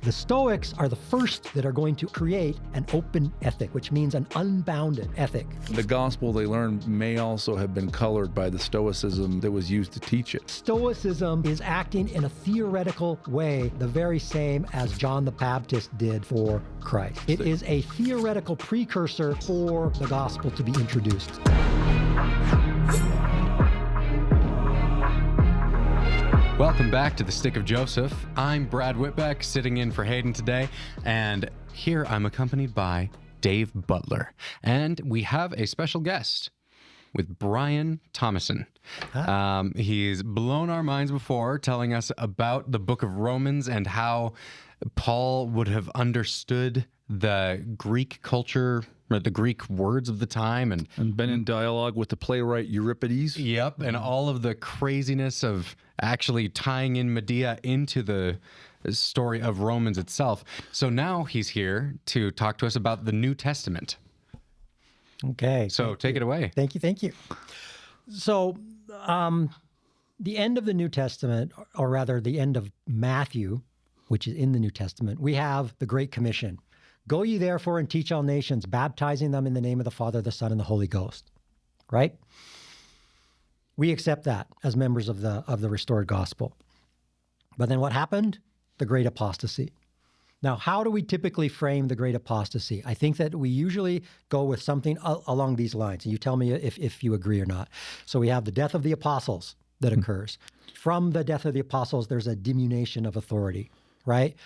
The Stoics are the first that are going to create an open ethic, which means an unbounded ethic. The gospel they learned may also have been colored by the Stoicism that was used to teach it. Stoicism is acting in a theoretical way, the very same as John the Baptist did for Christ. It is a theoretical precursor for the gospel to be introduced. Welcome back to The Stick of Joseph. I'm Brad Whitbeck, sitting in for Hayden today, and here I'm accompanied by Dave Butler. And we have a special guest with Brian Thomassen. He's blown our minds before, telling us about the Book of Romans and how Paul would have understood the Greek culture, or the Greek words of the time. And been in dialogue with the playwright Euripides. Yep, and all of the craziness of actually tying in Medea into the story of Romans itself. So now he's here to talk to us about the New Testament. Okay. So take it away. Thank you. So the end of the New Testament, or rather the end of Matthew, which is in the New Testament, we have the Great Commission. Go ye therefore and teach all nations, baptizing them in the name of the Father, the Son, and the Holy Ghost. Right? We accept that as members of the restored gospel. But then what happened? The great apostasy. Now, how do we typically frame the great apostasy? I think that we usually go with something along these lines. And you tell me if you agree or not. So we have the death of the apostles that occurs. From the death of the apostles, there's a diminution of authority. Right?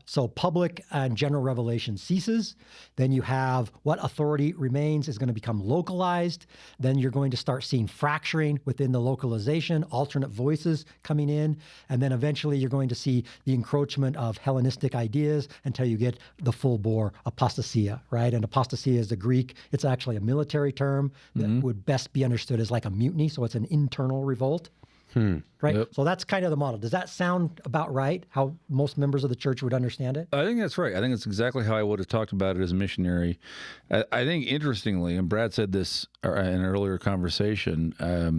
So public and general revelation ceases. Then you have what authority remains is going to become localized. Then you're going to start seeing fracturing within the localization, alternate voices coming in. And then eventually you're going to see the encroachment of Hellenistic ideas until you get the full bore apostasia, right? And apostasia is the Greek. It's actually a military term that would best be understood as like a mutiny. So it's an internal revolt. Right. Yep. So that's kind of the model. Does that sound about right? How most members of the church would understand it? I think that's right. I think it's exactly how I would have talked about it as a missionary. I think, interestingly, and Brad said this in an earlier conversation, I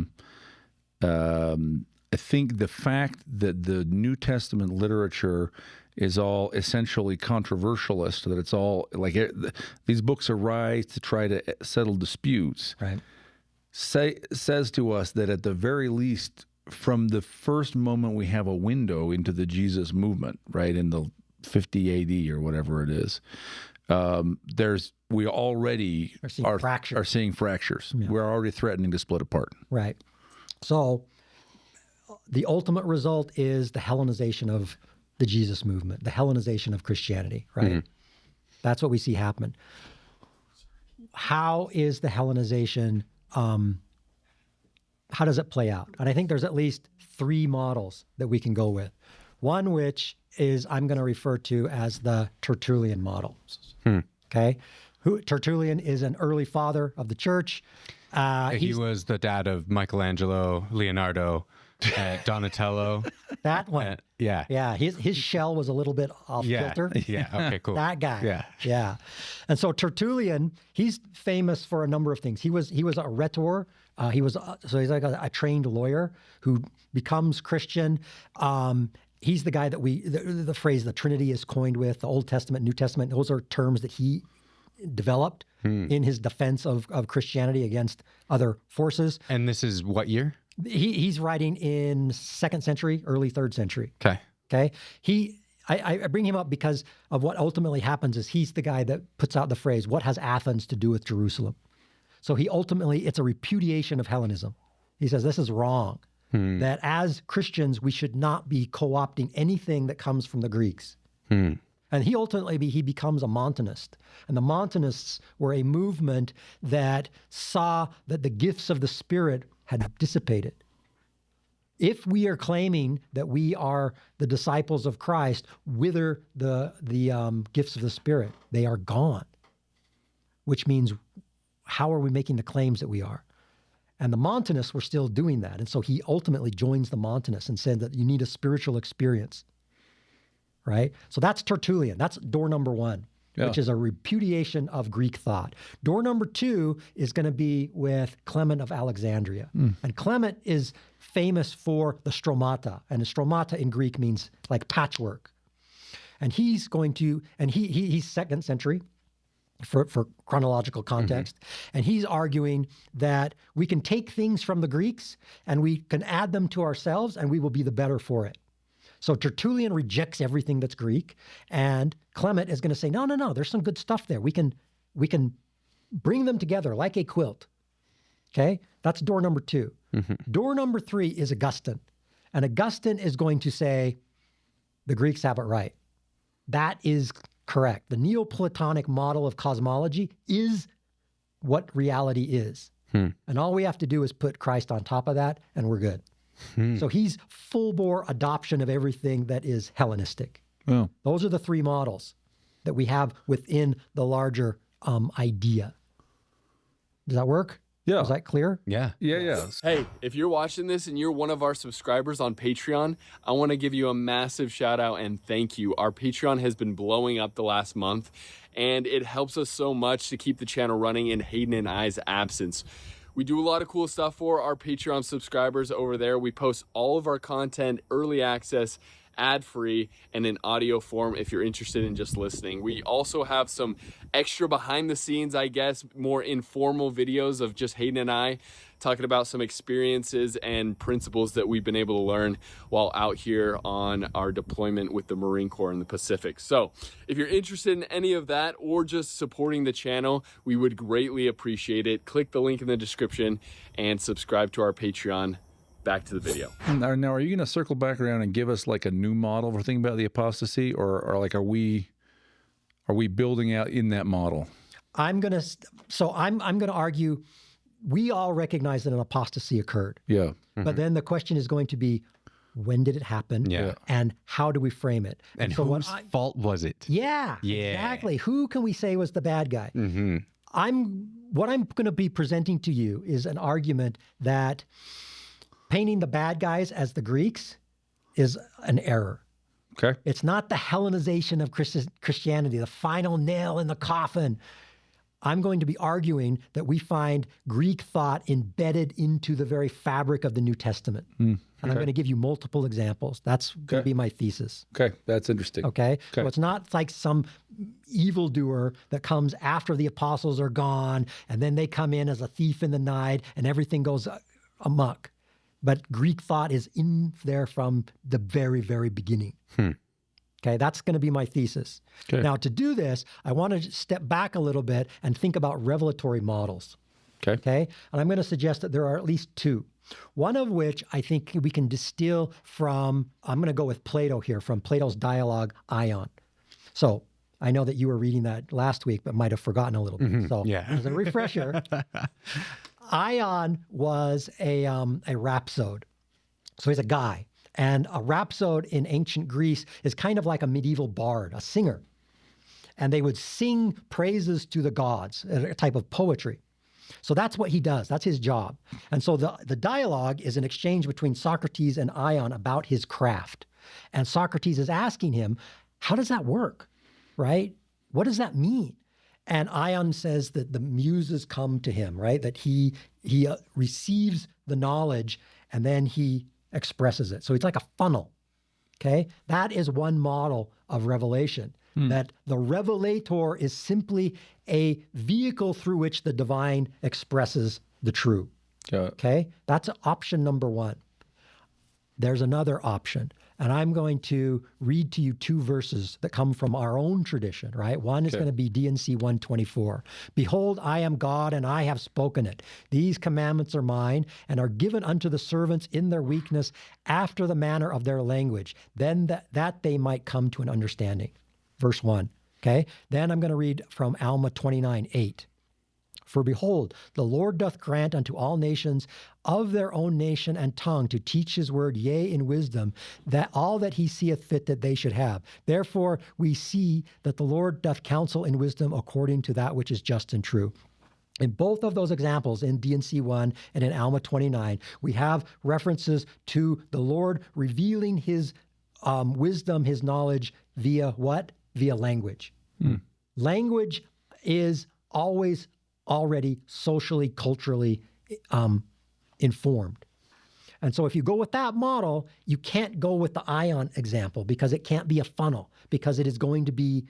think the fact that the New Testament literature is all essentially controversialist, that it's all like these books arise to try to settle disputes, Right. says to us that at the very least, from the first moment we have a window into the Jesus movement, right, in the 50 AD or whatever it is, we already are seeing fractures. Yeah. We're already threatening to split apart. Right. So the ultimate result is the Hellenization of the Jesus movement, the Hellenization of Christianity, right? Mm-hmm. That's what we see happen. How is the Hellenization how does it play out? And I think there's at least three models that we can go with. One, which is I'm going to refer to as the Tertullian model. Okay? Tertullian is an early father of the church. He was the dad of Michelangelo, Leonardo, Donatello. That one. Yeah. His shell was a little bit off kilter. Yeah. Okay, cool. That guy. Yeah. And so Tertullian, he's famous for a number of things. He was a rhetor. He's like a trained lawyer who becomes Christian. He's the guy that the phrase the Trinity is coined with, the Old Testament, New Testament. Those are terms that he developed in his defense of Christianity against other forces. And this is what year? He's writing in 2nd century, early 3rd century. Okay. I bring him up because of what ultimately happens is he's the guy that puts out the phrase, what has Athens to do with Jerusalem? So it's a repudiation of Hellenism. He says this is wrong, that as Christians, we should not be co-opting anything that comes from the Greeks. And he becomes a Montanist. And the Montanists were a movement that saw that the gifts of the Spirit had dissipated. If we are claiming that we are the disciples of Christ, whither the gifts of the Spirit? They are gone, which means how are we making the claims that we are? And the Montanists were still doing that. And so he ultimately joins the Montanists and said that you need a spiritual experience, right? So that's Tertullian. That's door number one, which is a repudiation of Greek thought. Door number two is going to be with Clement of Alexandria. And Clement is famous for the stromata. And the stromata in Greek means like patchwork. And he's going to, and he's 2nd century for chronological context. And he's arguing that we can take things from the Greeks and we can add them to ourselves and we will be the better for it. So Tertullian rejects everything that's Greek, and Clement is going to say, no, there's some good stuff there. We can bring them together like a quilt. Okay, that's door number 2. Door number 3 is Augustine. And Augustine is going to say, the Greeks have it right. That is correct. The Neoplatonic model of cosmology is what reality is. And all we have to do is put Christ on top of that, and we're good. So he's full-bore adoption of everything that is Hellenistic. Oh. Those are the 3 models that we have within the larger idea. Does that work? Yeah. Is that clear? Yeah. Yeah. Hey, if you're watching this and you're one of our subscribers on Patreon, I want to give you a massive shout out and thank you. Our Patreon has been blowing up the last month, and it helps us so much to keep the channel running in Hayden and I's absence. We do a lot of cool stuff for our Patreon subscribers over there. We post all of our content, early access, ad-free, and in audio form if you're interested in just listening. We also have some extra behind the scenes, I guess, more informal videos of just Hayden and I talking about some experiences and principles that we've been able to learn while out here on our deployment with the Marine Corps in the Pacific. So if you're interested in any of that or just supporting the channel, we would greatly appreciate it. Click the link in the description and subscribe to our Patreon. Back to the video. Now, are you going to circle back around and give us like a new model for thinking about the apostasy, or like are we building out in that model? I'm going to argue we all recognize that an apostasy occurred. Yeah. But then the question is going to be, when did it happen? Yeah. And how do we frame it? And so whose fault was it? Yeah, exactly. Who can we say was the bad guy? What I'm going to be presenting to you is an argument that painting the bad guys as the Greeks is an error. Okay. It's not the Hellenization of Christianity, the final nail in the coffin. I'm going to be arguing that we find Greek thought embedded into the very fabric of the New Testament. And I'm going to give you multiple examples. That's going to be my thesis. Okay. That's interesting. Okay. So it's not like some evildoer that comes after the apostles are gone, and then they come in as a thief in the night and everything goes amok. But Greek thought is in there from the very, very beginning. Okay, that's going to be my thesis. Okay. Now, to do this, I want to step back a little bit and think about revelatory models. Okay, and I'm going to suggest that there are at least 2. One of which I think we can distill from, I'm going to go with Plato here, from Plato's dialogue, Ion. So I know that you were reading that last week, but might have forgotten a little bit. So as a refresher, Ion was a rhapsode. So he's a guy. And a rhapsode in ancient Greece is kind of like a medieval bard, a singer. And they would sing praises to the gods, a type of poetry. So that's what he does. That's his job. And so the dialogue is an exchange between Socrates and Ion about his craft. And Socrates is asking him, how does that work, right? What does that mean? And Ion says that the muses come to him, right? That he receives the knowledge and then he expresses it. So it's like a funnel, okay? That is one model of revelation, that the revelator is simply a vehicle through which the divine expresses the true, okay? That's option number 1. There's another option, and I'm going to read to you 2 verses that come from our own tradition, right? One is going to be D&C 124. Behold, I am God, and I have spoken it. These commandments are mine, and are given unto the servants in their weakness, after the manner of their language, then that they might come to an understanding. Verse 1, okay? Then I'm going to read from Alma 29:8. For behold, the Lord doth grant unto all nations of their own nation and tongue to teach his word, yea, in wisdom, that all that he seeth fit that they should have. Therefore we see that the Lord doth counsel in wisdom according to that which is just and true. In both of those examples, in D&C 1 and in Alma 29, we have references to the Lord revealing his wisdom, his knowledge via what? Via language. Language is always already socially, culturally informed. And so if you go with that model, you can't go with the ion example because it can't be a funnel, because it is going to be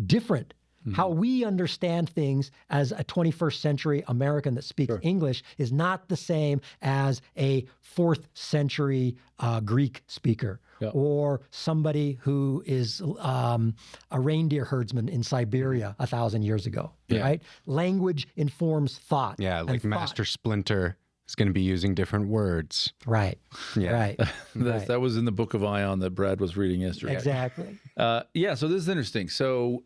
different. How we understand things as a 21st century American that speaks English is not the same as a 4th century Greek speaker or somebody who is a reindeer herdsman in Siberia 1,000 years ago, right? Language informs thought. Yeah, like Master Splinter is going to be using different words. Right. Yeah. Right. That was in the Book of Ion that Brad was reading yesterday. Exactly. Yeah, so this is interesting. So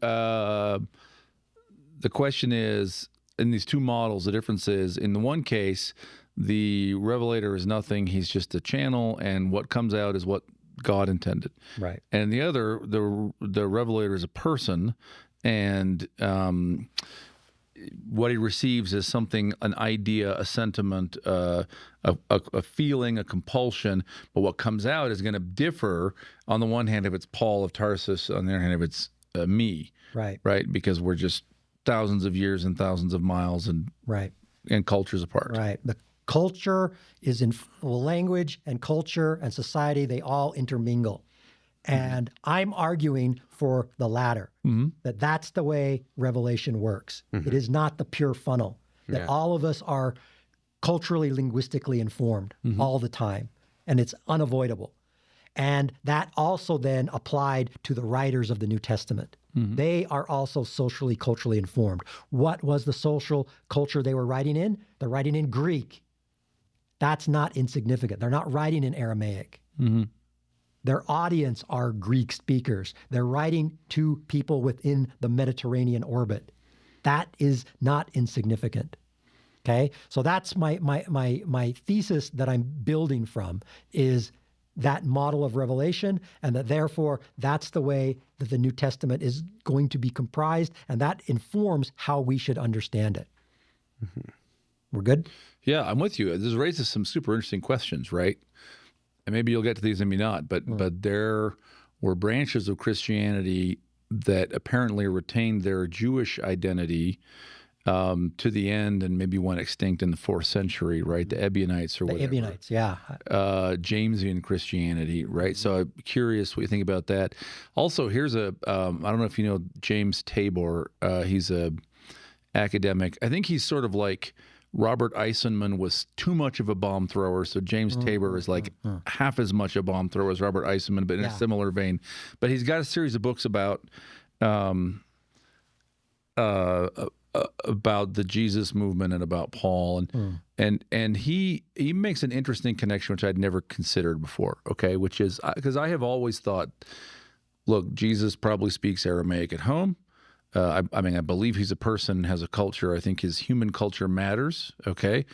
the question is, in these two models, the difference is, in the one case, the revelator is nothing. He's just a channel, and what comes out is what God intended. Right. And in the other, the revelator is a person, and what he receives is something, an idea, a sentiment, a feeling, a compulsion. But what comes out is going to differ. On the one hand, if it's Paul of Tarsus, on the other hand, if it's me, Right. right? Because we're just thousands of years and thousands of miles and cultures apart. Right. The culture is in language and culture and society, they all intermingle. And I'm arguing for the latter, that that's the way revelation works. It is not the pure funnel, that all of us are culturally, linguistically informed all the time, and it's unavoidable. And that also then applied to the writers of the New Testament. They are also socially, culturally informed. What was the social culture they were writing in? They're writing in Greek. That's not insignificant. They're not writing in Aramaic. Their audience are Greek speakers. They're writing to people within the Mediterranean orbit. That is not insignificant. Okay? So that's my thesis that I'm building from, is that model of revelation, and that therefore that's the way that the New Testament is going to be comprised, and that informs how we should understand it. We're good? Yeah, I'm with you. This raises some super interesting questions, right? And maybe you'll get to these and maybe not, but there were branches of Christianity that apparently retained their Jewish identity to the end, and maybe went extinct in the 4th century, right? The Ebionites or whatever. The Ebionites, yeah. Jamesian Christianity, right? So I'm curious what you think about that. Also, here's I don't know if you know James Tabor. He's a academic. I think he's sort of like Robert Eisenman was too much of a bomb thrower, so James Tabor is like half as much a bomb thrower as Robert Eisenman, but in a similar vein. But he's got a series of books about the Jesus movement and about Paul, and he makes an interesting connection which I'd never considered before. Okay, which is because I have always thought, look, Jesus probably speaks Aramaic at home. I mean, I believe he's a person, has a culture. I think his human culture matters. Okay,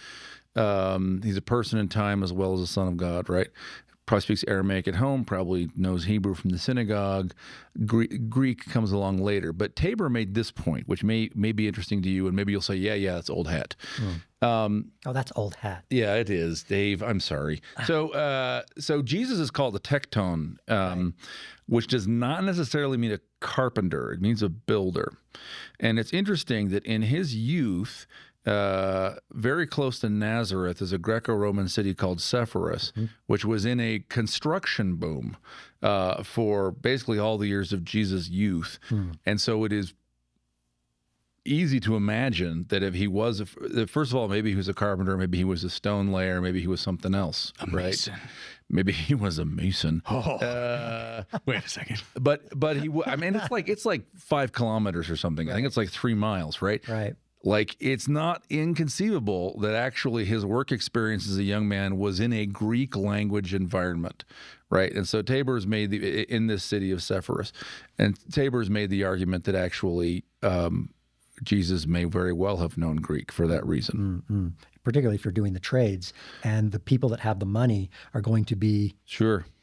he's a person in time as well as a son of God, right? Probably speaks Aramaic at home, probably knows Hebrew from the synagogue. Greek comes along later. But Tabor made this point, which may be interesting to you, and maybe you'll say, yeah, that's old hat. That's old hat. Yeah, it is, Dave. I'm sorry. So Jesus is called a tecton, which does not necessarily mean a carpenter. It means a builder. And it's interesting that in his youth, very close to Nazareth is a Greco-Roman city called Sepphoris, which was in a construction boom for basically all the years of Jesus' youth. And so it is easy to imagine that if he was, first of all, maybe he was a carpenter, maybe he was a stone layer, maybe he was something else. Mason. Maybe he was a mason. Wait a second. But he, I mean, it's like 5 kilometers or something. I think it's like 3 miles, right? Right. Like, it's not inconceivable that actually his work experience as a young man was in a Greek language environment, right? And so Tabor's made in this city of Sepphoris, and Tabor's made the argument that actually Jesus may very well have known Greek for that reason. Particularly if you're doing the trades, and the people that have the money are going to be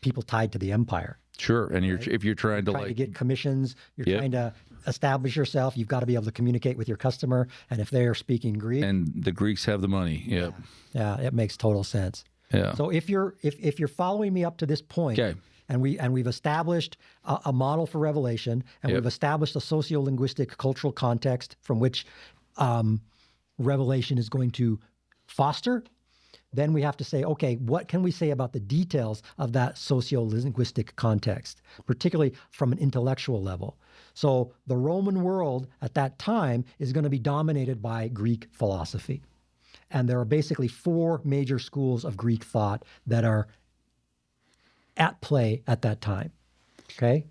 people tied to the empire. Sure, and if you're trying to get commissions, you're trying to establish yourself, you've got to be able to communicate with your customer, and if they are speaking Greek, and the Greeks have the money, yeah, it makes total sense. Yeah. So if you're following me up to this point, and we've established a model for revelation, and we've established a sociolinguistic cultural context from which revelation is going to foster, then we have to say, okay, what can we say about the details of that sociolinguistic context, particularly from an intellectual level? So the Roman world at that time is going to be dominated by Greek philosophy. And there are basically 4 major schools of Greek thought that are at play at that time. Okay?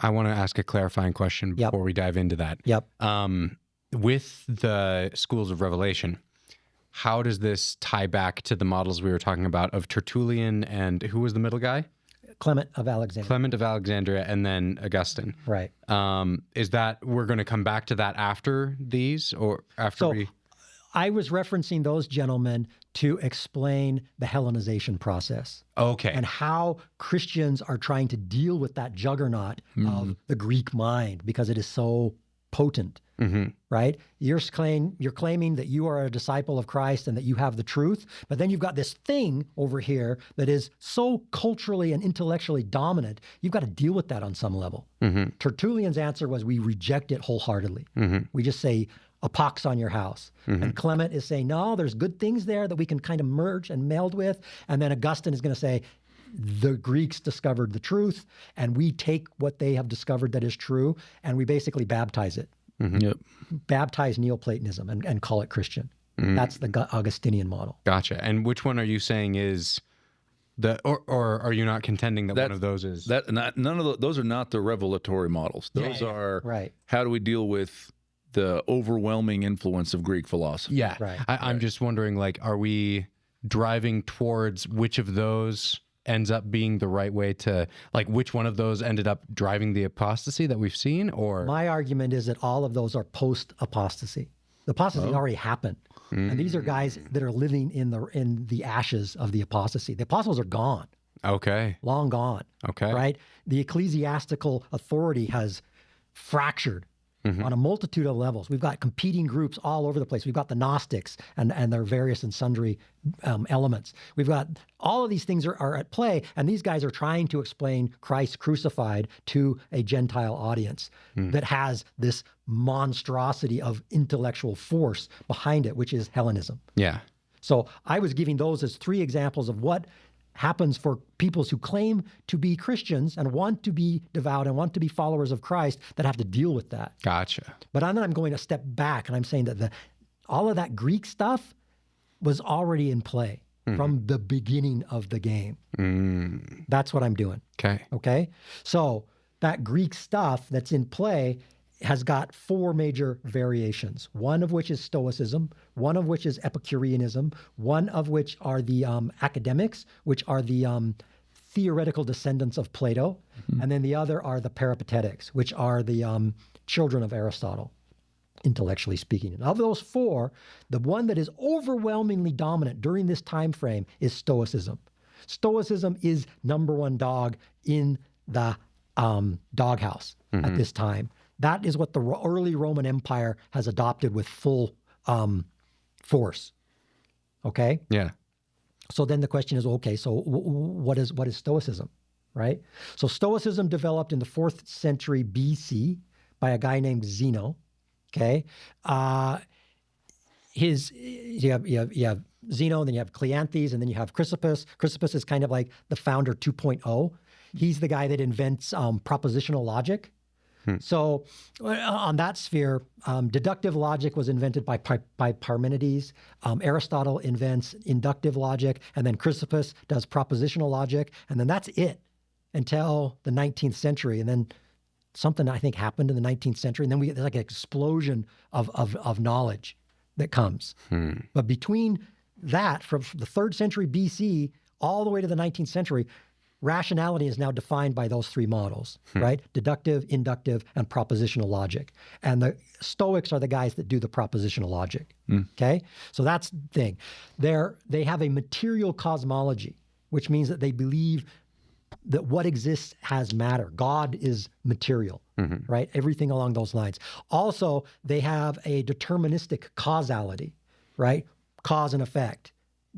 I want to ask a clarifying question before we dive into that. Yep. With the schools of revelation, how does this tie back to the models we were talking about of Tertullian and who was the middle guy? Clement of Alexandria. Clement of Alexandria and then Augustine. Right. Is that, we're going to come back to that after these or after we... I was referencing those gentlemen to explain the Hellenization process. Okay. And how Christians are trying to deal with that juggernaut of the Greek mind because it is so potent, right? You're claiming that you are a disciple of Christ and that you have the truth, but then you've got this thing over here that is so culturally and intellectually dominant, you've got to deal with that on some level. Tertullian's answer was we reject it wholeheartedly. We just say, a pox on your house. And Clement is saying, no, there's good things there that we can kind of merge and meld with. And then Augustine is going to say, the Greeks discovered the truth, and we take what they have discovered that is true, and we basically baptize it. Yep. Baptize Neoplatonism and call it Christian. That's the Augustinian model. Gotcha. And which one are you saying is the, or are you not contending that one of those is? Those are not the revelatory models. Those are, right. How do we deal with the overwhelming influence of Greek philosophy? Yeah. Right. I'm just wondering, like, are we driving towards which of those ends up being the right way to, like, which one of those ended up driving the apostasy that we've seen? Or my argument is that all of those are post-apostasy. The apostasy already happened. And these are guys that are living in the ashes of the apostasy. The apostles are gone. Okay. Long gone. Okay. Right? The ecclesiastical authority has fractured on a multitude of levels. We've got competing groups all over the place. We've got the Gnostics and their various and sundry elements. We've got all of these things are at play, and these guys are trying to explain Christ crucified to a Gentile audience that has this monstrosity of intellectual force behind it, which is Hellenism. Yeah. So I was giving those as 3 examples of what happens for peoples who claim to be Christians and want to be devout and want to be followers of Christ that have to deal with that. Gotcha. But then I'm going a step back and I'm saying that all of that Greek stuff was already in play from the beginning of the game. That's what I'm doing. Okay. So that Greek stuff that's in play has got 4 major variations, one of which is Stoicism, one of which is Epicureanism, one of which are the academics, which are the theoretical descendants of Plato, and then the other are the Peripatetics, which are the children of Aristotle, intellectually speaking. And of those 4, the one that is overwhelmingly dominant during this time frame is Stoicism. Stoicism is #1 dog in the doghouse at this time. That is what the early Roman Empire has adopted with full force. Okay? Yeah. So then the question is, okay, so what is Stoicism, right? So Stoicism developed in the 4th century BC by a guy named Zeno. Okay? You have Zeno, then you have Cleanthes, and then you have Chrysippus. Chrysippus is kind of like the founder 2.0. He's the guy that invents propositional logic. So on that sphere, deductive logic was invented by Parmenides. Aristotle invents inductive logic, and then Chrysippus does propositional logic, and then that's it until the 19th century. And then something I think happened in the 19th century, and then there's like an explosion of knowledge that comes. But between that, from the 3rd century BC all the way to the 19th century, rationality is now defined by those 3 models, right? Deductive, inductive, and propositional logic. And the Stoics are the guys that do the propositional logic, okay? So that's the thing. They have a material cosmology, which means that they believe that what exists has matter. God is material, right? Everything along those lines. Also, they have a deterministic causality, right? Cause and effect.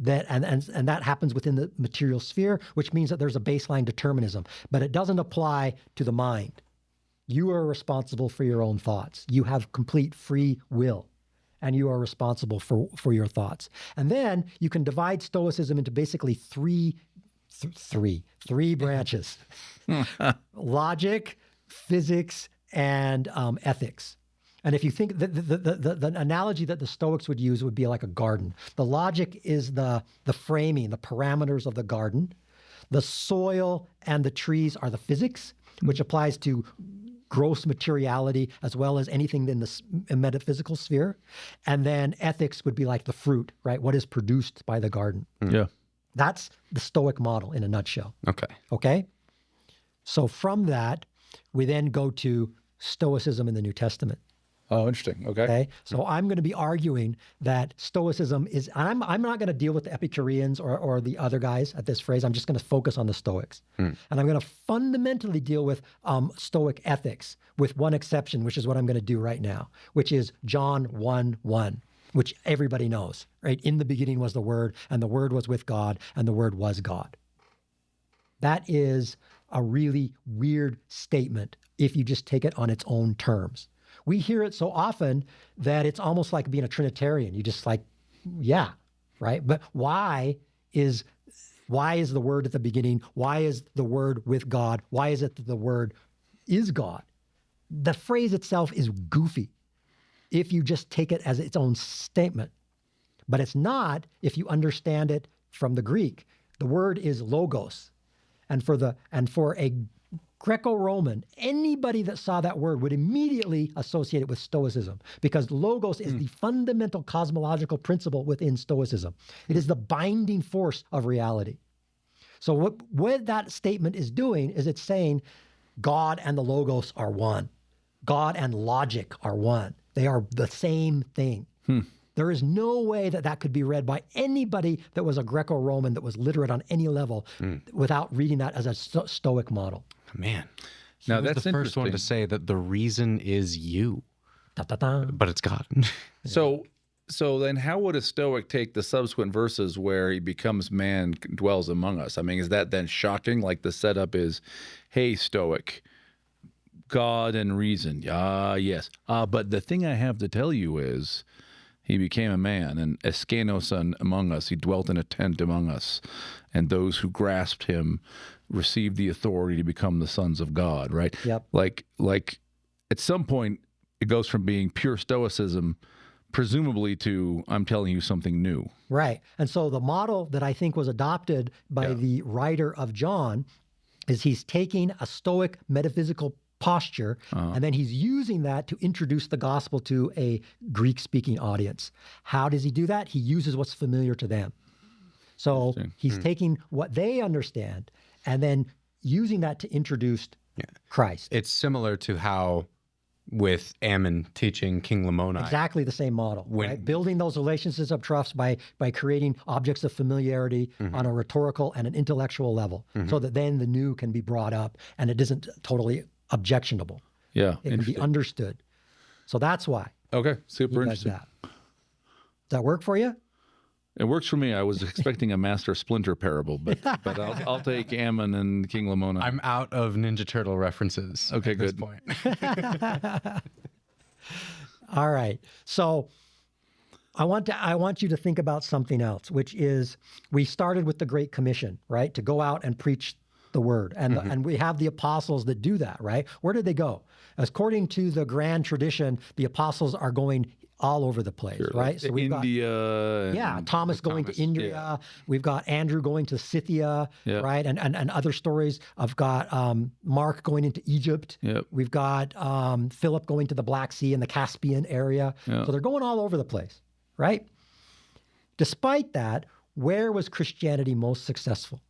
And that happens within the material sphere, which means that there's a baseline determinism, but it doesn't apply to the mind. You are responsible for your own thoughts. You have complete free will. and you are responsible for your thoughts. And then you can divide Stoicism into basically three branches: logic, physics, and ethics. And if you think the analogy that the Stoics would use would be like a garden. The logic is the framing, the parameters of the garden. The soil and the trees are the physics, which applies to gross materiality as well as anything in the metaphysical sphere. And then ethics would be like the fruit, right? What is produced by the garden. Yeah. That's the Stoic model in a nutshell. Okay. So from that, we then go to Stoicism in the New Testament. Oh, interesting. Okay. So I'm going to be arguing that Stoicism is, and I'm not going to deal with the Epicureans or the other guys at this phrase. I'm just going to focus on the Stoics. And I'm going to fundamentally deal with Stoic ethics, with one exception, which is what I'm going to do right now, which is John 1:1, which everybody knows, right? In the beginning was the Word, and the Word was with God, and the Word was God. That is a really weird statement if you just take it on its own terms. We hear it so often that it's almost like being a Trinitarian. You just like, yeah, right? But why is the Word at the beginning? Why is the Word with God? Why is it that the Word is God? The phrase itself is goofy if you just take it as its own statement. But it's not if you understand it from the Greek. The word is logos. And for a Greco-Roman, anybody that saw that word would immediately associate it with Stoicism, because logos is the fundamental cosmological principle within Stoicism. It is the binding force of reality. So what that statement is doing is it's saying God and the logos are one. God and logic are one. They are the same thing. There is no way that could be read by anybody that was a Greco-Roman that was literate on any level without reading that as a Stoic model. Man. Now, He was that's the first one to interesting. say that the reason is you, Da-da-da. but it's God. So then how would a Stoic take the subsequent verses where he becomes man, dwells among us? I mean, is that then shocking? Like the setup is, hey, Stoic, God and reason. Yes. But the thing I have to tell you is he became a man, and eskenos among us. He dwelt in a tent among us, and those who grasped him received the authority to become the sons of God, right? Yep. Like at some point, it goes from being pure Stoicism, presumably, to I'm telling you something new. Right. And so the model that I think was adopted by the writer of John is he's taking a Stoic metaphysical posture, and then he's using that to introduce the gospel to a Greek-speaking audience. How does he do that? He uses what's familiar to them. So he's taking what they understand and then using that to introduce Christ. It's similar to how with Ammon teaching King Lamoni. Exactly the same model, right? Building those relationships of trust by creating objects of familiarity on a rhetorical and an intellectual level, so that then the new can be brought up and it isn't totally objectionable. Yeah, It can be understood. So that's why Okay, super he does interesting. that. Does that work for you? It works for me. I was expecting a Master Splinter parable, but I'll take Ammon and King Lamoni. I'm out of Ninja Turtle references. Okay, at this good. point. All right. So I want you to think about something else, which is we started with the Great Commission, right? To go out and preach the word. And we have the apostles that do that, right? Where did they go? According to the grand tradition, the apostles are going all over the place, right? So we've India. got Thomas going to India. Yeah. We've got Andrew going to Scythia, right? And other stories. I've got Mark going into Egypt. Yep. We've got Philip going to the Black Sea and the Caspian area. Yeah. So they're going all over the place, right? Despite that, where was Christianity most successful?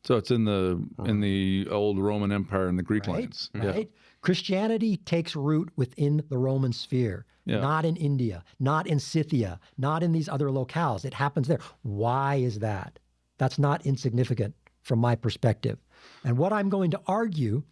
So it's in the old Roman Empire and the Greek lands. Right? Christianity takes root within the Roman sphere, not in India, not in Scythia, not in these other locales. It happens there. Why is that? That's not insignificant from my perspective. And what I'm going to argue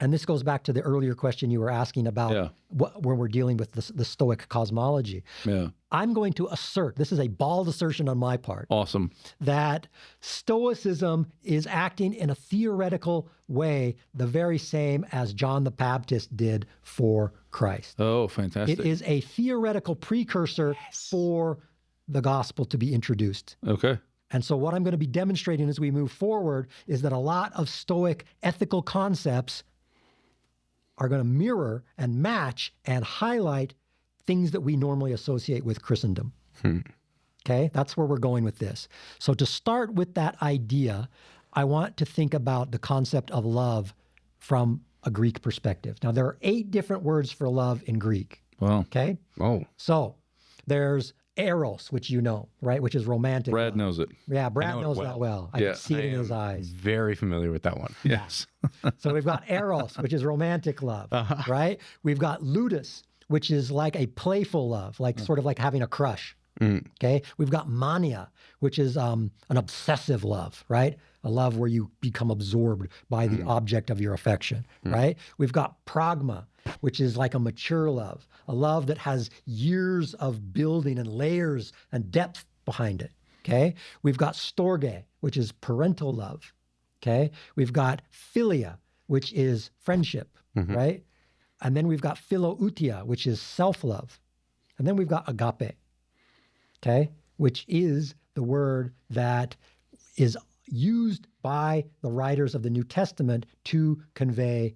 and this goes back to the earlier question you were asking about when we're dealing with the Stoic cosmology. Yeah. I'm going to assert, this is a bald assertion on my part, Awesome. that Stoicism is acting in a theoretical way the very same as John the Baptist did for Christ. Oh, fantastic. It is a theoretical precursor for the gospel to be introduced. Okay. And so what I'm going to be demonstrating as we move forward is that a lot of Stoic ethical concepts are going to mirror and match and highlight things that we normally associate with Christendom. Okay, that's where we're going with this. So to start with that idea, I want to think about the concept of love from a Greek perspective. Now, there are 8 different words for love in Greek. Wow. Okay? Oh. So there's eros, which you know, right? Which is romantic Brad love. knows it. Yeah, Brad know it knows well. that well. I Yeah. can see it in his eyes. Very familiar with that one. Yes. So we've got eros, which is romantic love, right? We've got ludus, which is like a playful love, like sort of like having a crush. Okay. We've got mania, which is an obsessive love, right? A love where you become absorbed by the object of your affection, right? We've got pragma, which is like a mature love, a love that has years of building and layers and depth behind it. Okay. We've got storge, which is parental love. Okay. We've got philia, which is friendship, right? And then we've got philoutia, which is self-love. And then we've got agape, okay, which is the word that is used by the writers of the New Testament to convey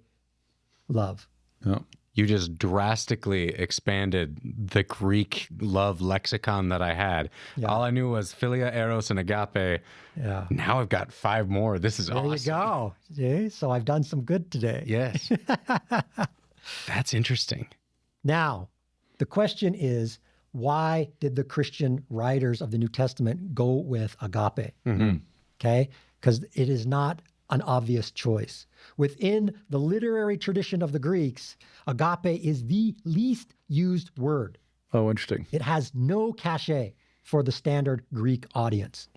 love. Yeah. You just drastically expanded the Greek love lexicon that I had. Yeah. All I knew was philia, eros, and agape. Yeah. Now I've got 5 more. This is There awesome. you go. See? So I've done some good today. Yes. That's interesting. Now, the question is, why did the Christian writers of the New Testament go with agape? Okay? Because it is not an obvious choice. Within the literary tradition of the Greeks, agape is the least used word. Oh, interesting. It has no cachet for the standard Greek audience.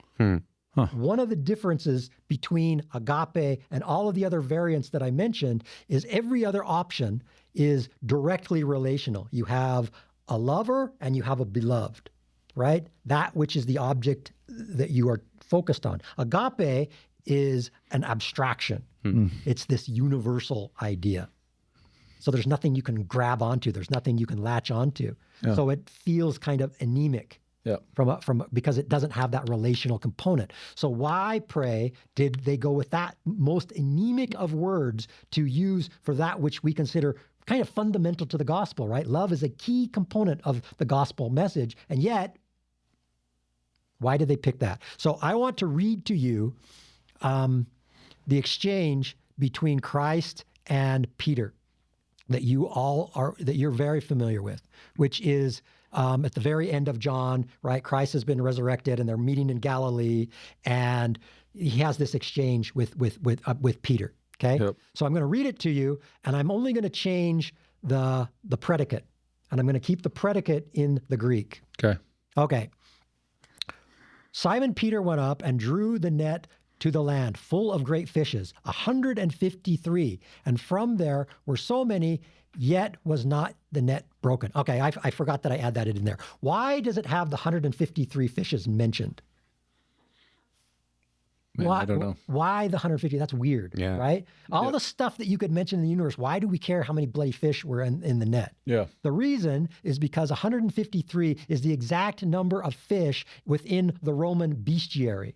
One of the differences between agape and all of the other variants that I mentioned is every other option is directly relational. You have a lover and you have a beloved, right? That which is the object that you are focused on. Agape is an abstraction. It's this universal idea. So there's nothing you can grab onto. There's nothing you can latch onto. Yeah. So it feels kind of anemic. Yeah. Because it doesn't have that relational component. So why, pray, did they go with that most anemic of words to use for that which we consider kind of fundamental to the gospel, right? Love is a key component of the gospel message, and yet, why did they pick that? So I want to read to you the exchange between Christ and Peter that you're very familiar with, which is at the very end of John, right? Christ has been resurrected, and they're meeting in Galilee, and he has this exchange with Peter. Okay, Yep. So I'm going to read it to you, and I'm only going to change the predicate, and I'm going to keep the predicate in the Greek. Okay. Okay. Simon Peter went up and drew the net to the land, full of great fishes, 153, and from there were so many, yet was not the net broken. Okay, I forgot that I add that in there. Why does it have the 153 fishes mentioned? Man, I don't know. Why the 150? That's weird, Yeah. right? All the stuff that you could mention in the universe, why do we care how many bloody fish were in the net? Yeah. The reason is because 153 is the exact number of fish within the Roman bestiary.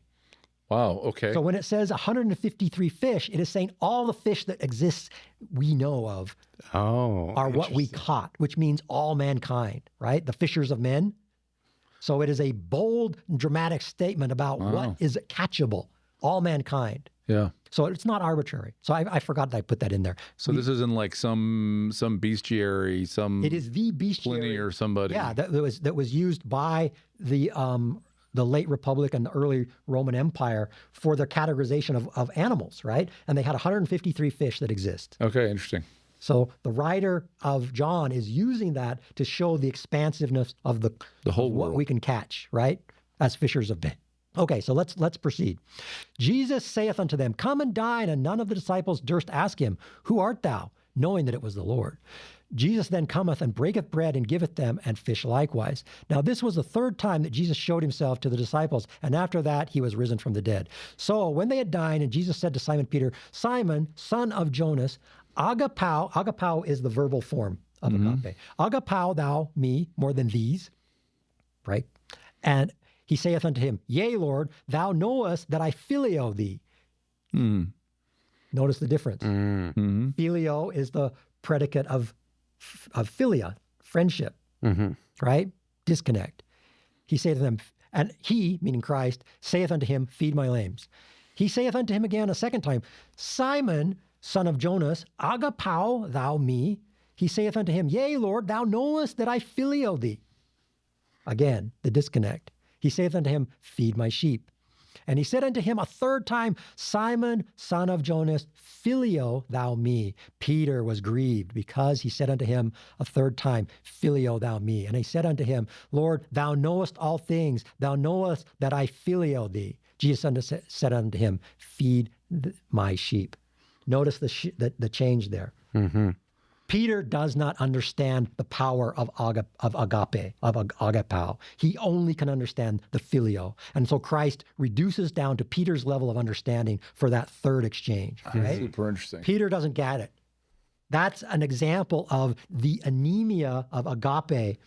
Wow. Okay. So when it says 153 fish, it is saying all the fish that exists we know of are what we caught, which means all mankind, right? The fishers of men. So it is a bold, dramatic statement about what is catchable, all mankind. Yeah. So it's not arbitrary. So I forgot that I put that in there. So this isn't like some bestiary, some It is the bestiary. Pliny or somebody. Yeah, that was used by the late Republic and the early Roman Empire for their categorization of animals, right? And they had 153 fish that exist. Okay. Interesting. So the writer of John is using that to show the expansiveness of The whole what world. we can catch, right? As fishers of men. Okay, so let's proceed. Jesus saith unto them, Come and dine, and none of the disciples durst ask him, Who art thou? Knowing that it was the Lord. Jesus then cometh and breaketh bread and giveth them, and fish likewise. Now this was the third time that Jesus showed himself to the disciples, and after that he was risen from the dead. So when they had dined, and Jesus said to Simon Peter, Simon, son of Jonas, agapao is the verbal form of agape. Agapao thou me more than these, right? And he saith unto him, Yea, Lord, thou knowest that I phileo thee. Notice the difference. Phileo is the predicate of philia, friendship, right? Disconnect. He saith to them, and he, meaning Christ, saith unto him, Feed my lambs. He saith unto him again a second time, Simon, son of Jonas, agapao thou me? He saith unto him, Yea, Lord, thou knowest that I phileo thee. Again, the disconnect. He saith unto him, Feed my sheep. And he said unto him a third time, Simon, son of Jonas, phileo thou me? Peter was grieved because he said unto him a third time, Phileo thou me? And he said unto him, Lord, thou knowest all things. Thou knowest that I phileo thee. Jesus said unto him, Feed my sheep. Notice the change there. Peter does not understand the power of agape, of agapao. He only can understand the phileo. And so Christ reduces down to Peter's level of understanding for that third exchange. Right? Super interesting. Peter doesn't get it. That's an example of the anemia of agape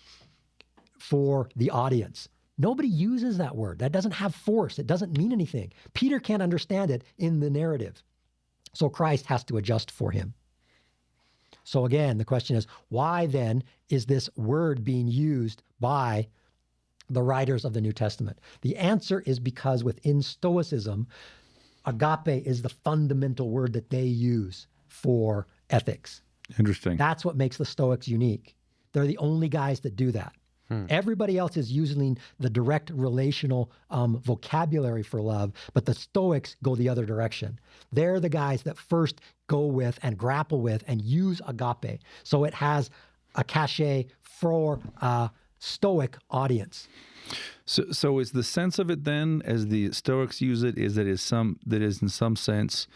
for the audience. Nobody uses that word. That doesn't have force. It doesn't mean anything. Peter can't understand it in the narrative. So Christ has to adjust for him. So again, the question is, why then is this word being used by the writers of the New Testament? The answer is because within Stoicism, agape is the fundamental word that they use for ethics. Interesting. That's what makes the Stoics unique. They're the only guys that do that. Everybody else is using the direct relational vocabulary for love, but the Stoics go the other direction. They're the guys that first go with and grapple with and use agape. So it has a cachet for a Stoic audience. So is the sense of it then, as the Stoics use it, is that is in some sense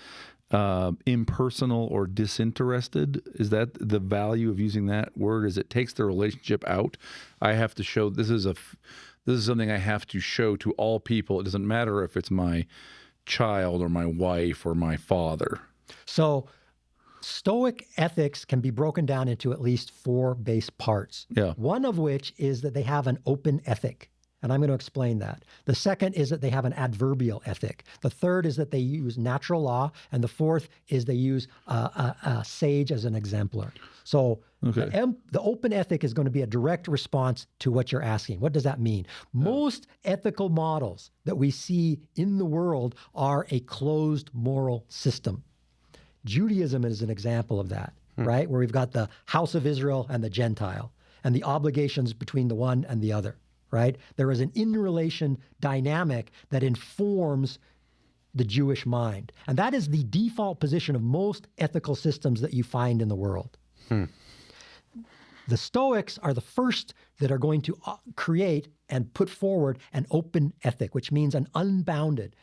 impersonal or disinterested? Is that the value of using that word? Is it takes the relationship out? I have to show this is something I have to show to all people. It doesn't matter if it's my child or my wife or my father. So Stoic ethics can be broken down into at least 4 base parts. Yeah. One of which is that they have an open ethic. And I'm going to explain that. The second is that they have an adverbial ethic. The third is that they use natural law. And the fourth is they use a sage as an exemplar. So the open ethic is going to be a direct response to what you're asking. What does that mean? Most ethical models that we see in the world are a closed moral system. Judaism is an example of that, right? Where we've got the house of Israel and the Gentile and the obligations between the one and the other. Right? There is an in-relation dynamic that informs the Jewish mind. And that is the default position of most ethical systems that you find in the world. The Stoics are the first that are going to create and put forward an open ethic, which means an unbounded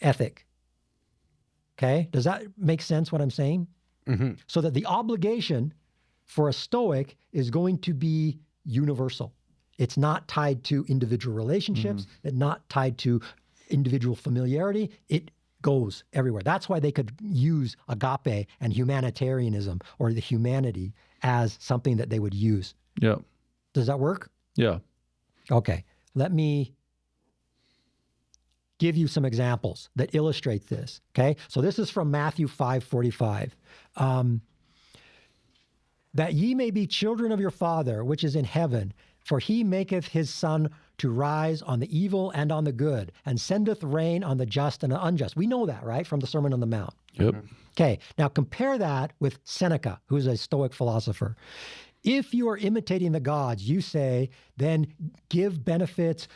ethic. Okay? Does that make sense what I'm saying? So that the obligation for a Stoic is going to be universal. It's not tied to individual relationships. It's not tied to individual familiarity. It goes everywhere. That's why they could use agape and humanitarianism or the humanity as something that they would use. Yeah. Does that work? Yeah. Okay. Let me give you some examples that illustrate this. Okay. So this is from Matthew 5:45. That ye may be children of your Father, which is in heaven, for he maketh his sun to rise on the evil and on the good, and sendeth rain on the just and the unjust. We know that, right, from the Sermon on the Mount. Yep. Okay, now compare that with Seneca, who is a Stoic philosopher. If you are imitating the gods, you say, then give benefits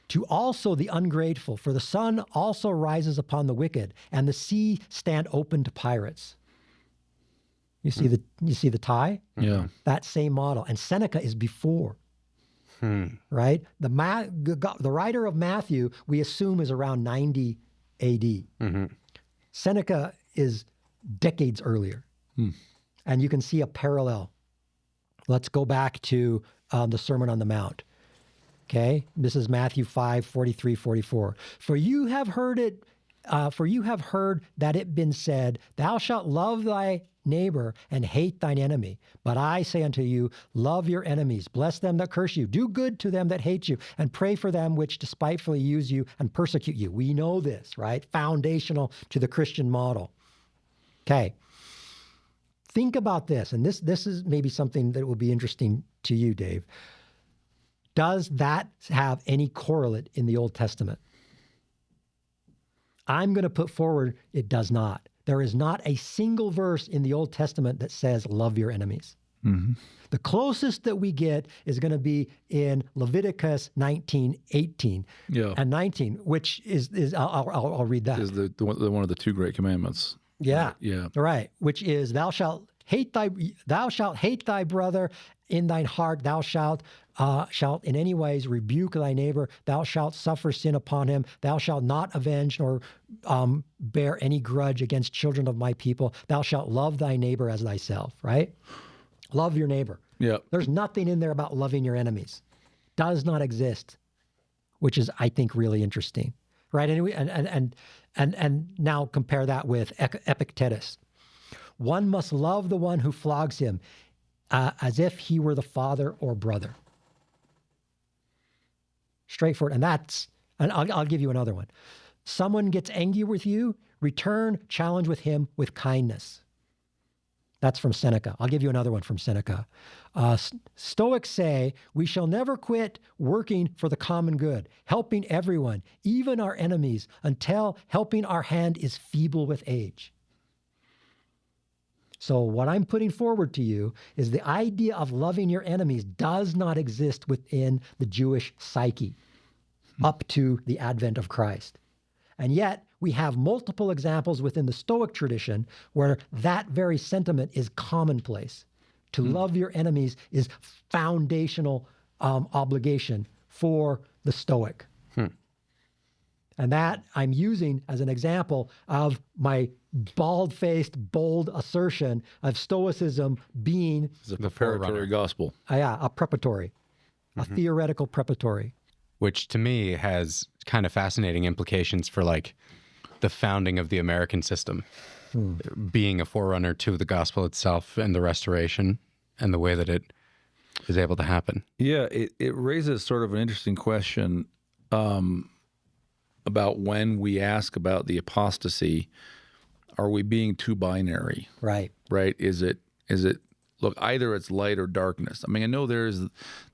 to also the ungrateful, for the sun also rises upon the wicked, and the sea stand open to pirates. You see the tie? Yeah. That same model. And Seneca is before. right? The writer of Matthew, we assume, is around 90 AD. Seneca is decades earlier. And you can see a parallel. Let's go back to the Sermon on the Mount. Okay, this is Matthew 5, 43, 44. For you have heard that it been said, thou shalt love thy neighbor and hate thine enemy. But I say unto you, love your enemies, bless them that curse you, do good to them that hate you, and pray for them which despitefully use you and persecute you. We know this, right? Foundational to the Christian model. Okay. Think about this, and this is maybe something that will be interesting to you, Dave. Does that have any correlate in the Old Testament? I'm going to put forward it does not. There is not a single verse in the Old Testament that says love your enemies. The closest that we get is going to be in Leviticus 19:18 and 19, which is I'll read that. Is the one of the two great commandments. Yeah. Yeah. Right. Which is thou shalt hate thy brother in thine heart, thou shalt in any ways rebuke thy neighbor, thou shalt suffer sin upon him, thou shalt not avenge nor bear any grudge against children of my people, thou shalt love thy neighbor as thyself, right? Love your neighbor. Yeah. There's nothing in there about loving your enemies. Does not exist, which is, I think, really interesting, right? And now compare that with Epictetus. One must love the one who flogs him as if he were the father or brother. Straightforward. And I'll give you another one. Someone gets angry with you, return challenge with him with kindness. That's from Seneca. I'll give you another one from Seneca. Stoics say, we shall never quit working for the common good, helping everyone, even our enemies, until helping our hand is feeble with age. So what I'm putting forward to you is the idea of loving your enemies does not exist within the Jewish psyche up to the advent of Christ. And yet we have multiple examples within the Stoic tradition where that very sentiment is commonplace. To love your enemies is foundational obligation for the Stoic. And that I'm using as an example of my bald-faced, bold assertion of Stoicism being It's a preparatory gospel. a preparatory, a theoretical preparatory. Which to me has kind of fascinating implications for like the founding of the American system, being a forerunner to the gospel itself and the restoration and the way that it is able to happen. Yeah, it raises sort of an interesting question about when we ask about the apostasy, are we being too binary? Right. Right? Is it look, either it's light or darkness. I mean, I know there's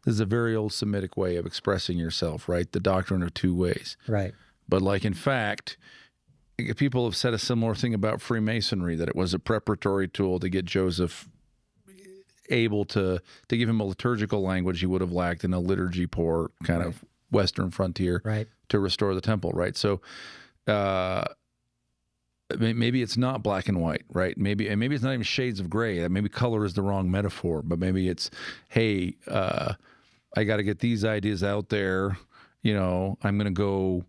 a very old Semitic way of expressing yourself, right? The doctrine of two ways. Right. But like in fact, people have said a similar thing about Freemasonry, that it was a preparatory tool to get Joseph able to give him a liturgical language he would have lacked in a liturgy poor kind of Western frontier to restore the temple, right? So maybe it's not black and white, right? Maybe it's not even shades of gray. Maybe color is the wrong metaphor, but maybe it's, hey, I got to get these ideas out there. You know, I'm going to go,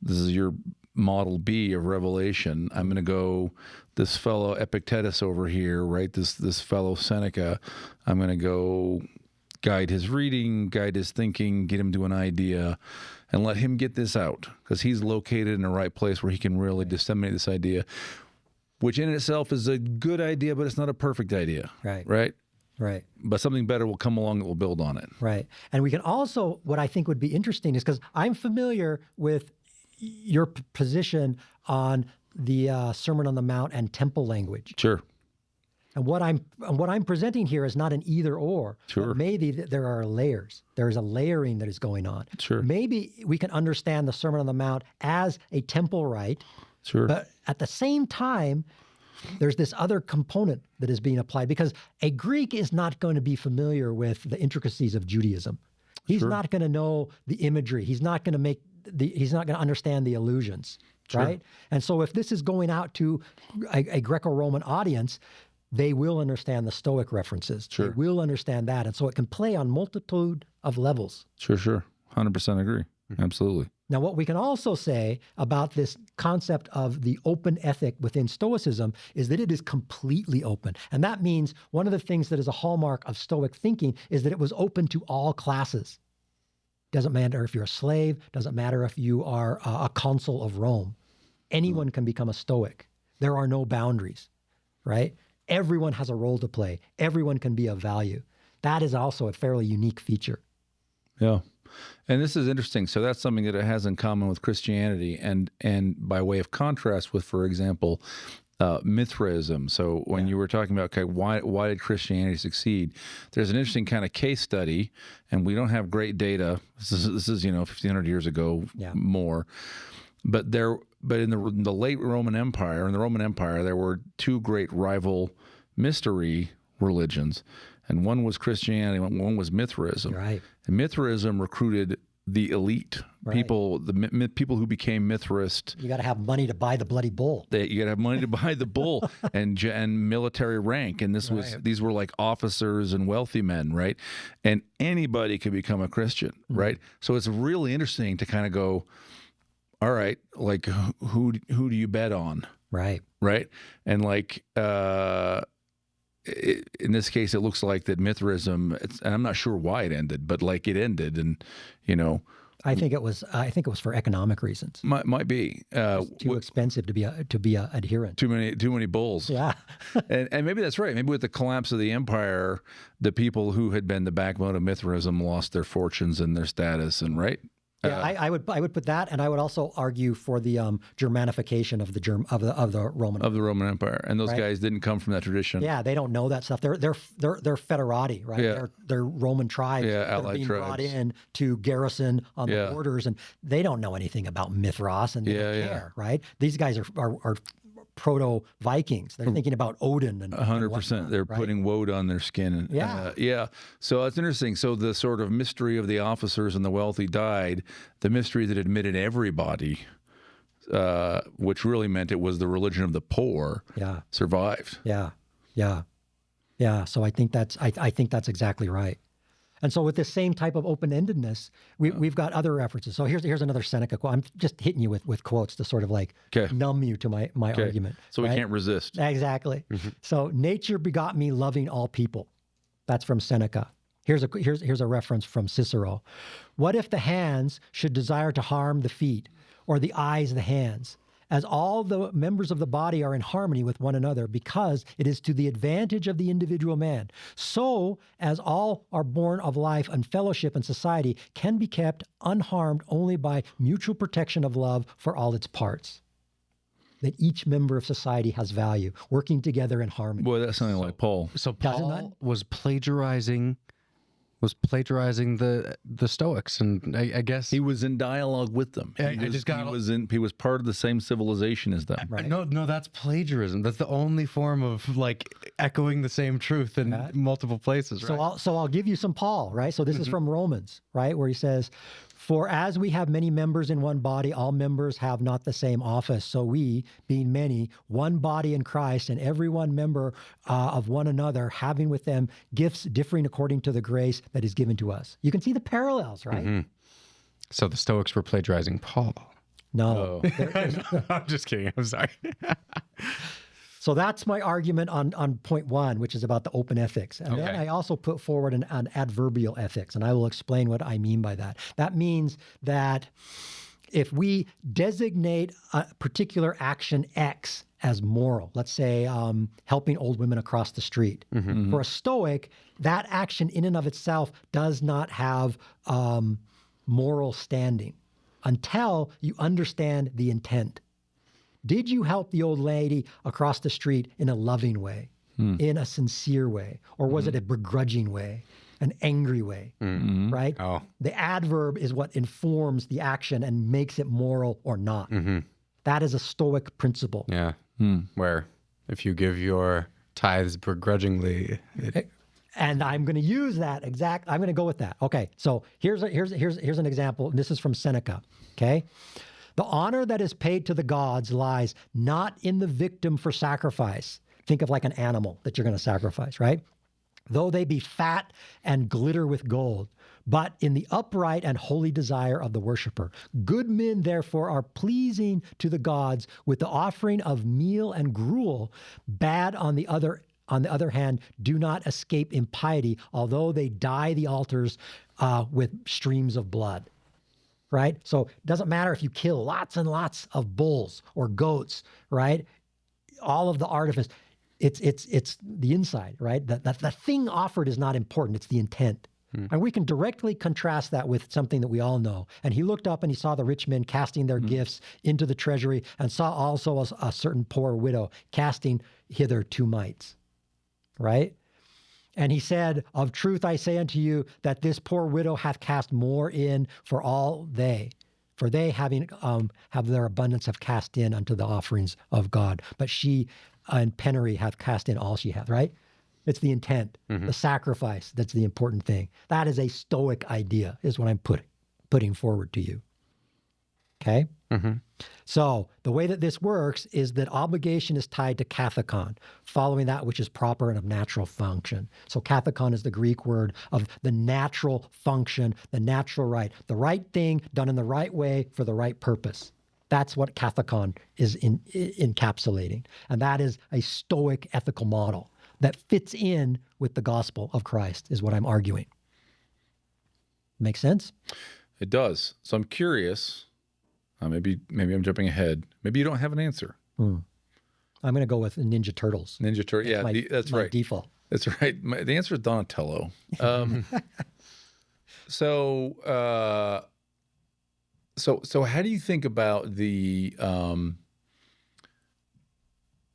this is your model B of Revelation. I'm going to go, this fellow Epictetus over here, right? This fellow Seneca, I'm going to go guide his reading, guide his thinking, get him to an idea, and let him get this out, because he's located in the right place where he can really disseminate this idea, which in itself is a good idea, but it's not a perfect idea. Right? But something better will come along that will build on it. Right. And we can also, what I think would be interesting is, because I'm familiar with your position on the Sermon on the Mount and temple language. Sure. And what I'm presenting here is not an either or. Sure. Maybe there are layers. There's a layering that is going on. Sure. Maybe we can understand the Sermon on the Mount as a temple rite. Sure. But at the same time, there's this other component that is being applied, because a Greek is not going to be familiar with the intricacies of Judaism. He's not going to know the imagery. He's not going to understand the allusions, right? And so if this is going out to a Greco-Roman audience, they will understand the Stoic references. Sure. They will understand that. And so it can play on multitude of levels. Sure. 100% agree. Absolutely. Now, what we can also say about this concept of the open ethic within Stoicism is that it is completely open. And that means one of the things that is a hallmark of Stoic thinking is that it was open to all classes. Doesn't matter if you're a slave, doesn't matter if you are a consul of Rome. Anyone can become a Stoic. There are no boundaries, right? Everyone has a role to play. Everyone can be of value. That is also a fairly unique feature. Yeah. And this is interesting. So that's something that it has in common with Christianity, and by way of contrast with, for example, Mithraism. So when you were talking about, okay, why did Christianity succeed? There's an interesting kind of case study, and we don't have great data. This is 1,500 years ago, more. But in the late Roman Empire, there were two great rival mystery religions. And one was Christianity, one was Mithraism. Right. And Mithraism recruited the elite, Right. people who became Mithrist. You got to have money to buy the bloody bull. You got to have money to buy the bull and military rank. And these were like officers and wealthy men, right? And anybody could become a Christian, right? So it's really interesting to kind of go, all right, like who do you bet on? Right. Right. And like, in this case, it looks like that Mithraism, and I'm not sure why it ended, but like it ended, and I think it was for economic reasons. might be Too expensive to be a adherent. too many bulls. Yeah. and maybe that's right. Maybe with the collapse of the empire, the people who had been the backbone of Mithraism lost their fortunes and their status, and right. Yeah, I would put that, and I would also argue for the Germanification of the Roman Empire, and those guys didn't come from that tradition. Yeah, they don't know that stuff. They're federati, right? Yeah. They're Roman tribes that are allied being tribes. brought in to garrison on the borders, and they don't know anything about Mithras, and they don't care, right? These guys are proto-Vikings. They're thinking about Odin and 100%. They're putting woad on their skin. And, So that's interesting. So the sort of mystery of the officers and the wealthy died. The mystery that admitted everybody, which really meant it was the religion of the poor, survived. Yeah. So I think that's exactly right. And so with this same type of open-endedness, we've got other references. So here's another Seneca quote. I'm just hitting you with quotes to sort of like numb you to my argument. So we can't resist. Exactly. So nature begot me loving all people. That's from Seneca. Here's a reference from Cicero. What if the hands should desire to harm the feet, or the eyes the hands? As all the members of the body are in harmony with one another, because it is to the advantage of the individual man. So, as all are born of life and fellowship and society can be kept unharmed only by mutual protection of love for all its parts. That each member of society has value, working together in harmony. Boy, that's something like Paul. So Paul was plagiarizing the Stoics, and I guess He was in dialogue with them. He was part of the same civilization as them. Right. No, that's plagiarism. That's the only form of like echoing the same truth in multiple places. Right? So I'll give you some Paul, right? So this is from Romans, right? Where he says, for as we have many members in one body, all members have not the same office. So we, being many, one body in Christ, and every one member of one another, having with them gifts differing according to the grace that is given to us. You can see the parallels, right? So the Stoics were plagiarizing Paul. No. I'm just kidding. I'm sorry. So that's my argument on point one, which is about the open ethics. And then I also put forward an adverbial ethics, and I will explain what I mean by that. That means that if we designate a particular action X as moral, let's say helping old women across the street. For a Stoic, that action in and of itself does not have moral standing until you understand the intent. Did you help the old lady across the street in a loving way, in a sincere way, or was it a begrudging way, an angry way, right? Oh. The adverb is what informs the action and makes it moral or not. That is a Stoic principle. Yeah. Where if you give your tithes begrudgingly, And I'm going to use that I'm going to go with that. Okay, so here's an example. This is from Seneca, okay? The honor that is paid to the gods lies not in the victim for sacrifice, Think of like an animal that you're going to sacrifice, right? Though they be fat and glitter with gold, but in the upright and holy desire of the worshiper. Good men, therefore, are pleasing to the gods with the offering of meal and gruel. Bad, on the other hand, do not escape impiety, although they dye the altars with streams of blood. Right? So it doesn't matter if you kill lots and lots of bulls or goats, right? All of the artifice, it's the inside, right? The thing offered is not important. It's the intent. And we can directly contrast that with something that we all know. And he looked up and he saw the rich men casting their gifts into the treasury, and saw also a certain poor widow casting hither 2 mites, right? And he said, of truth I say unto you, that this poor widow hath cast more in for they having have their abundance have cast in unto the offerings of God. But she in penury hath cast in all she hath, right? It's the intent, the sacrifice that's the important thing. That is a Stoic idea, is what I'm putting forward to you. Okay? So the way that this works is that obligation is tied to kathekon, following that which is proper and of natural function. So kathekon is the Greek word of the natural function, the natural right, the right thing done in the right way for the right purpose. That's what kathekon is encapsulating. And that is a Stoic ethical model that fits in with the gospel of Christ, is what I'm arguing. Make sense? It does. So I'm curious. Maybe I'm jumping ahead. Maybe you don't have an answer. I'm going to go with Ninja Turtles. Ninja Turtles. Yeah, that's my right. Default. That's right. The answer is Donatello. So how do you think about the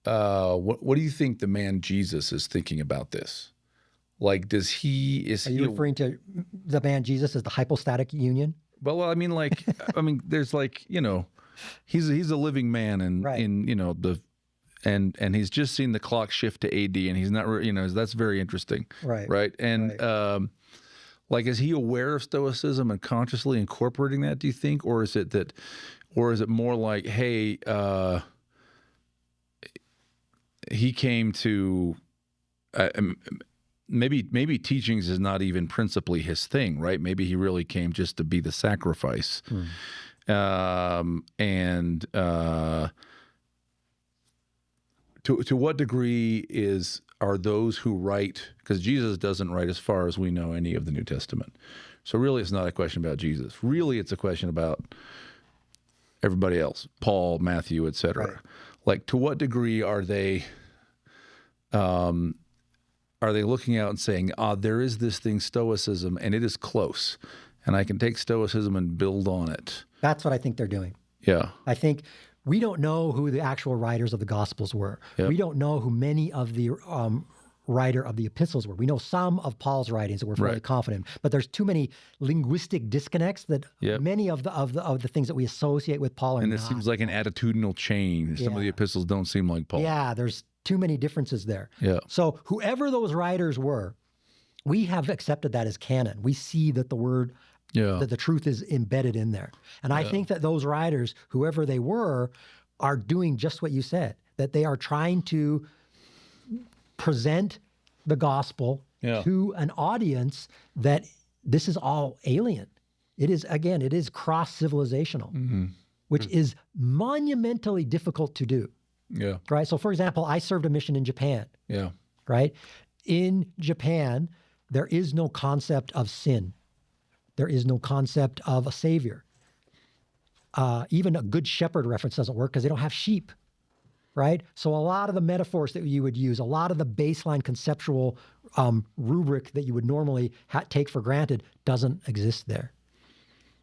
what do you think the man Jesus is thinking about this? Like, Are you referring to the man Jesus as the hypostatic union? Well, I mean, there's he's a living man, and right. and he's just seen the clock shift to AD, and he's not, that's very interesting, right? And right. Is he aware of Stoicism and consciously incorporating that? Do you think, or is it more like, hey, he came to. Maybe teachings is not even principally his thing, right? Maybe he really came just to be the sacrifice. And to what degree are those who write, because Jesus doesn't write, as far as we know, any of the New Testament. So really it's not a question about Jesus. Really it's a question about everybody else, Paul, Matthew, et cetera. Right. Like, to what degree are they looking out and saying, there is this thing, Stoicism, and it is close, and I can take Stoicism and build on it? That's what I think they're doing. Yeah. I think we don't know who the actual writers of the Gospels were. Yep. We don't know who many of the writer of the epistles were. We know some of Paul's writings that we're fairly confident in, but there's too many linguistic disconnects that many of the things that we associate with Paul are and it not. Seems like an attitudinal change. Some of the epistles don't seem like Paul. Yeah, there's too many differences there. Yeah. So whoever those writers were, we have accepted that as canon. We see that the word, that the truth is embedded in there. And I think that those writers, whoever they were, are doing just what you said, that they are trying to present the gospel to an audience that this is all alien. It is cross-civilizational, which is monumentally difficult to do. Yeah. Right. So, for example, I served a mission in Japan. Yeah. Right. In Japan, there is no concept of sin. There is no concept of a savior. Even a good shepherd reference doesn't work because they don't have sheep. Right. So a lot of the metaphors that you would use, a lot of the baseline conceptual rubric that you would normally take for granted doesn't exist there,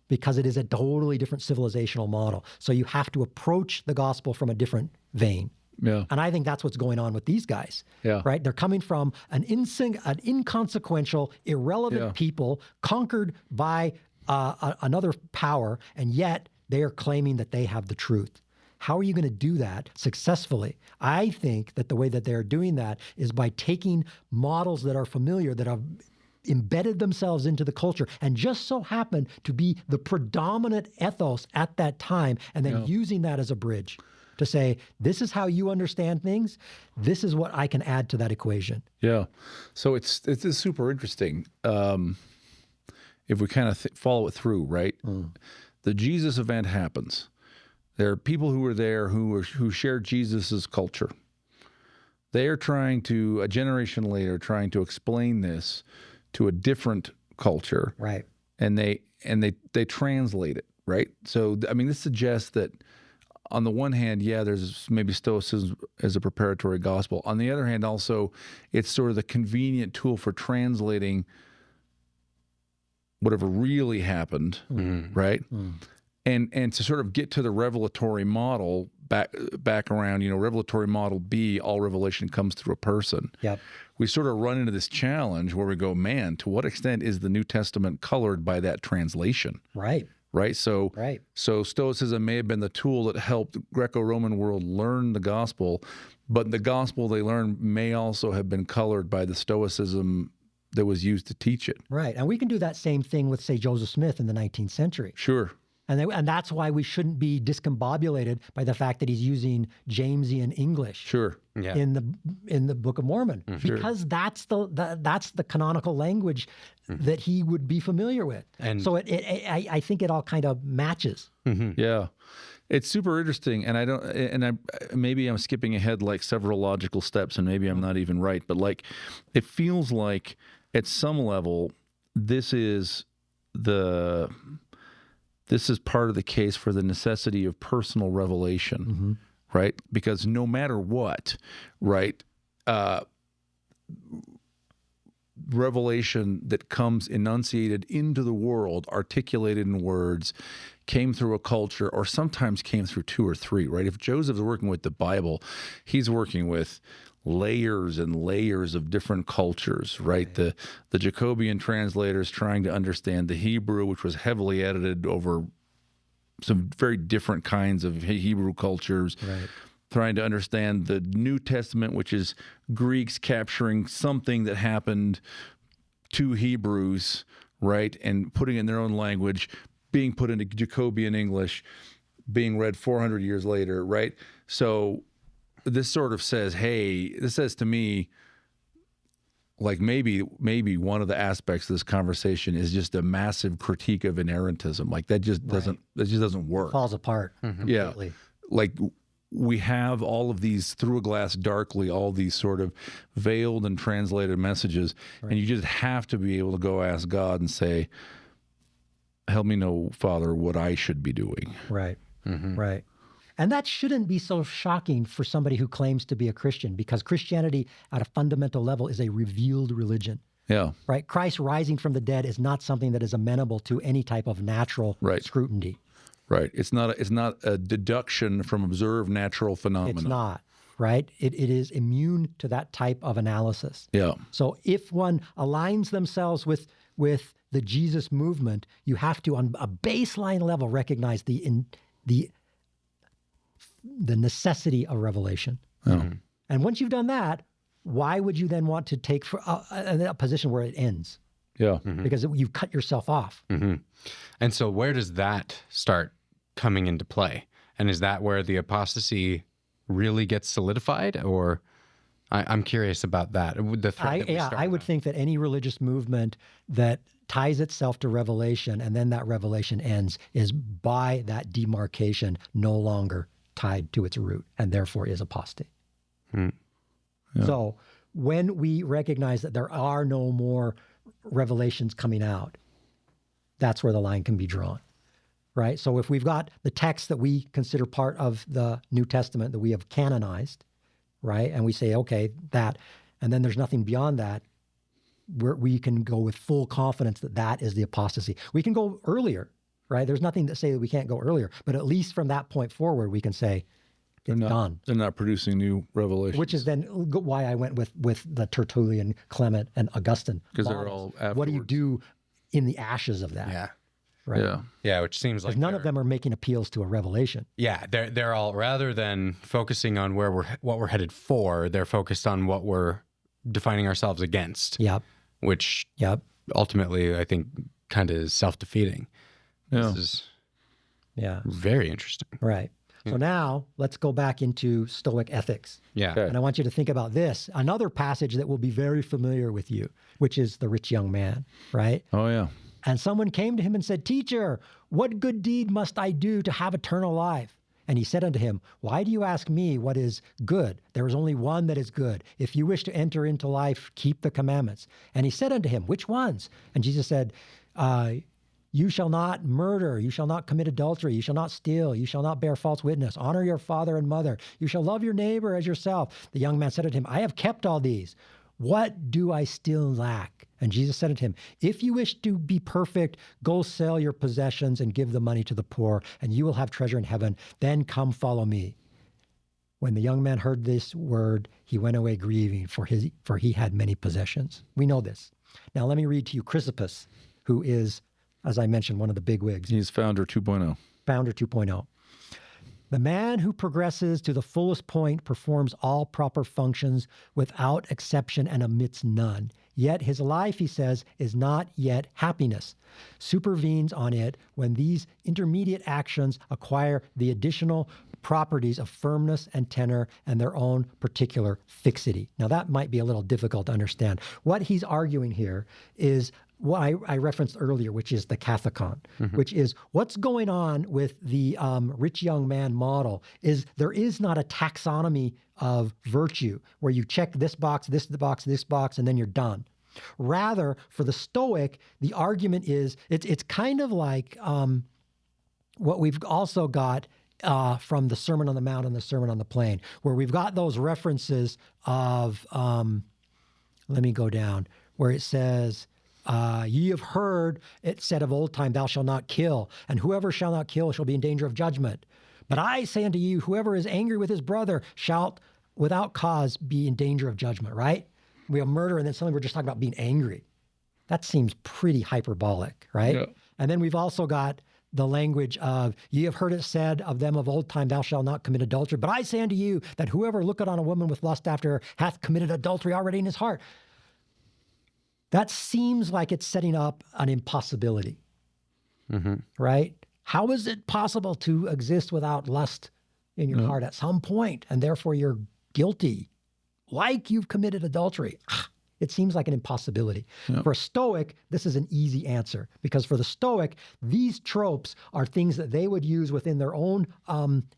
because it is a totally different civilizational model. So you have to approach the gospel from a different vein. Yeah. And I think that's what's going on with these guys. Yeah. Right? They're coming from an inconsequential, irrelevant people conquered by another power, and yet they are claiming that they have the truth. How are you going to do that successfully? I think that the way that they're doing that is by taking models that are familiar, that have embedded themselves into the culture and just so happen to be the predominant ethos at that time, and then using that as a bridge. to say, this is how you understand things. This is what I can add to that equation. Yeah. So it's super interesting. If we kind of follow it through, right? The Jesus event happens. There are people who were there who shared Jesus's culture. They are trying to, a generation later, trying to explain this to a different culture. Right. And they translate it, right? So, I mean, this suggests that on the one hand, yeah, there's maybe Stoicism as a preparatory gospel. On the other hand, also, it's sort of the convenient tool for translating whatever really happened, right? And to sort of get to the revelatory model back around, revelatory model B, all revelation comes through a person. Yep. We sort of run into this challenge where we go, man, to what extent is the New Testament colored by that translation? Right. Right. So Stoicism may have been the tool that helped Greco-Roman world learn the gospel, but the gospel they learned may also have been colored by the Stoicism that was used to teach it. Right. And we can do that same thing with, say, Joseph Smith in the 19th century. Sure. And that's why we shouldn't be discombobulated by the fact that he's using Jamesian English. Sure. Yeah. In the Book of Mormon, because that's the canonical language that he would be familiar with. And so I think it all kind of matches. Yeah. It's super interesting, and maybe I'm skipping ahead like several logical steps, and maybe I'm not even right, but like it feels like at some level this is part of the case for the necessity of personal revelation, right? Because no matter what, right, revelation that comes enunciated into the world, articulated in words, came through a culture, or sometimes came through two or three, right? If Joseph's working with the Bible, he's working with layers and layers of different cultures, right? The Jacobean translators trying to understand the Hebrew, which was heavily edited over some very different kinds of Hebrew cultures, Right. trying to understand the New Testament, which is Greeks capturing something that happened to Hebrews, right? And putting it in their own language, being put into Jacobean English, being read 400 years later, right? So this sort of says, hey, this says to me, like maybe one of the aspects of this conversation is just a massive critique of inerrantism. Like that just doesn't work. It falls apart completely. Yeah. Like we have all of these through a glass darkly, all these sort of veiled and translated messages, and you just have to be able to go ask God and say, help me know, Father, what I should be doing. Right. Right. And that shouldn't be so shocking for somebody who claims to be a Christian, because Christianity at a fundamental level is a revealed religion. Yeah. Right. Christ rising from the dead is not something that is amenable to any type of natural scrutiny. Right. It's not a deduction from observed natural phenomena. It's not. Right. It is immune to that type of analysis. Yeah. So if one aligns themselves with the Jesus movement, you have to, on a baseline level, recognize the necessity of revelation. Oh. And once you've done that, why would you then want to take a position where it ends? Yeah. Because you've cut yourself off. And so where does that start coming into play? And is that where the apostasy really gets solidified? Or I'm curious about that. The thread I would think that any religious movement that ties itself to revelation and then that revelation ends is by that demarcation no longer tied to its root, and therefore is apostate. Yeah. So when we recognize that there are no more revelations coming out, that's where the line can be drawn, right? So if we've got the text that we consider part of the New Testament that we have canonized, right, and we say, okay, that, and then there's nothing beyond that, we can go with full confidence that that is the apostasy. We can go earlier, right? There's nothing to say that we can't go earlier, but at least from that point forward, we can say it's done. They're not producing new revelations. Which is then why I went with the Tertullian, Clement, and Augustine. Because they're all afterwards. What do you do in the ashes of that? Yeah. Right. Yeah. Yeah, which seems like none of them are making appeals to a revelation. Yeah, they're all, rather than focusing on what we're headed for, they're focused on what we're defining ourselves against. Yep. Which ultimately I think kind of is self-defeating. Yeah. This is very interesting. Right. So now let's go back into Stoic ethics. Yeah. Okay. And I want you to think about this, another passage that will be very familiar with you, which is the rich young man, right? Oh, yeah. And someone came to him and said, "Teacher, what good deed must I do to have eternal life?" And he said unto him, "Why do you ask me what is good? There is only one that is good. If you wish to enter into life, keep the commandments." And he said unto him, "Which ones?" And Jesus said, "You shall not murder. You shall not commit adultery. You shall not steal. You shall not bear false witness. Honor your father and mother. You shall love your neighbor as yourself." The young man said unto him, "I have kept all these. What do I still lack?" And Jesus said unto him, "If you wish to be perfect, go sell your possessions and give the money to the poor, and you will have treasure in heaven. Then come follow me." When the young man heard this word, he went away grieving, for he had many possessions. We know this. Now let me read to you Chrysippus, who is, as I mentioned, one of the bigwigs. He's founder 2.0. Founder 2.0. "The man who progresses to the fullest point performs all proper functions without exception and omits none. Yet his life, he says, is not yet happiness. Supervenes on it when these intermediate actions acquire the additional properties of firmness and tenor and their own particular fixity." Now that might be a little difficult to understand. What he's arguing here is what I referenced earlier, which is the kathekon, which is what's going on with the rich young man model is there is not a taxonomy of virtue where you check this box, this box, this box, and then you're done. Rather, for the Stoic, the argument is it's kind of like what we've also got from the Sermon on the Mount and the Sermon on the Plain, where we've got those references of, let me go down, where it says, "Ye have heard it said of old time, thou shalt not kill, and whoever shall not kill shall be in danger of judgment. But I say unto you, whoever is angry with his brother shall without cause be in danger of judgment," right? We have murder, and then suddenly we're just talking about being angry. That seems pretty hyperbolic, right? Yeah. And then we've also got the language of, "Ye have heard it said of them of old time, thou shalt not commit adultery. But I say unto you that whoever looketh on a woman with lust after her hath committed adultery already in his heart." That seems like it's setting up an impossibility, right? How is it possible to exist without lust in your heart at some point, and therefore you're guilty, like you've committed adultery? It seems like an impossibility. For a Stoic, this is an easy answer, because for the Stoic, these tropes are things that they would use within their own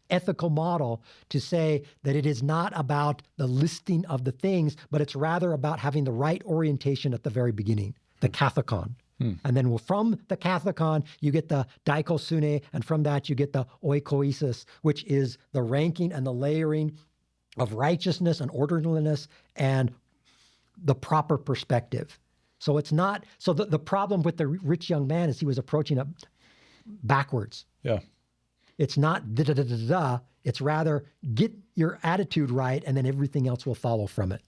ethical model to say that it is not about the listing of the things, but it's rather about having the right orientation at the very beginning, the kathekon. And then from the kathekon, you get the dikosune, and from that you get the oikoisis, which is the ranking and the layering of righteousness and orderliness and the proper perspective. So it's not, so the problem with the rich young man is he was approaching it backwards. Yeah. It's not da-da-da-da-da, it's rather get your attitude right and then everything else will follow from it.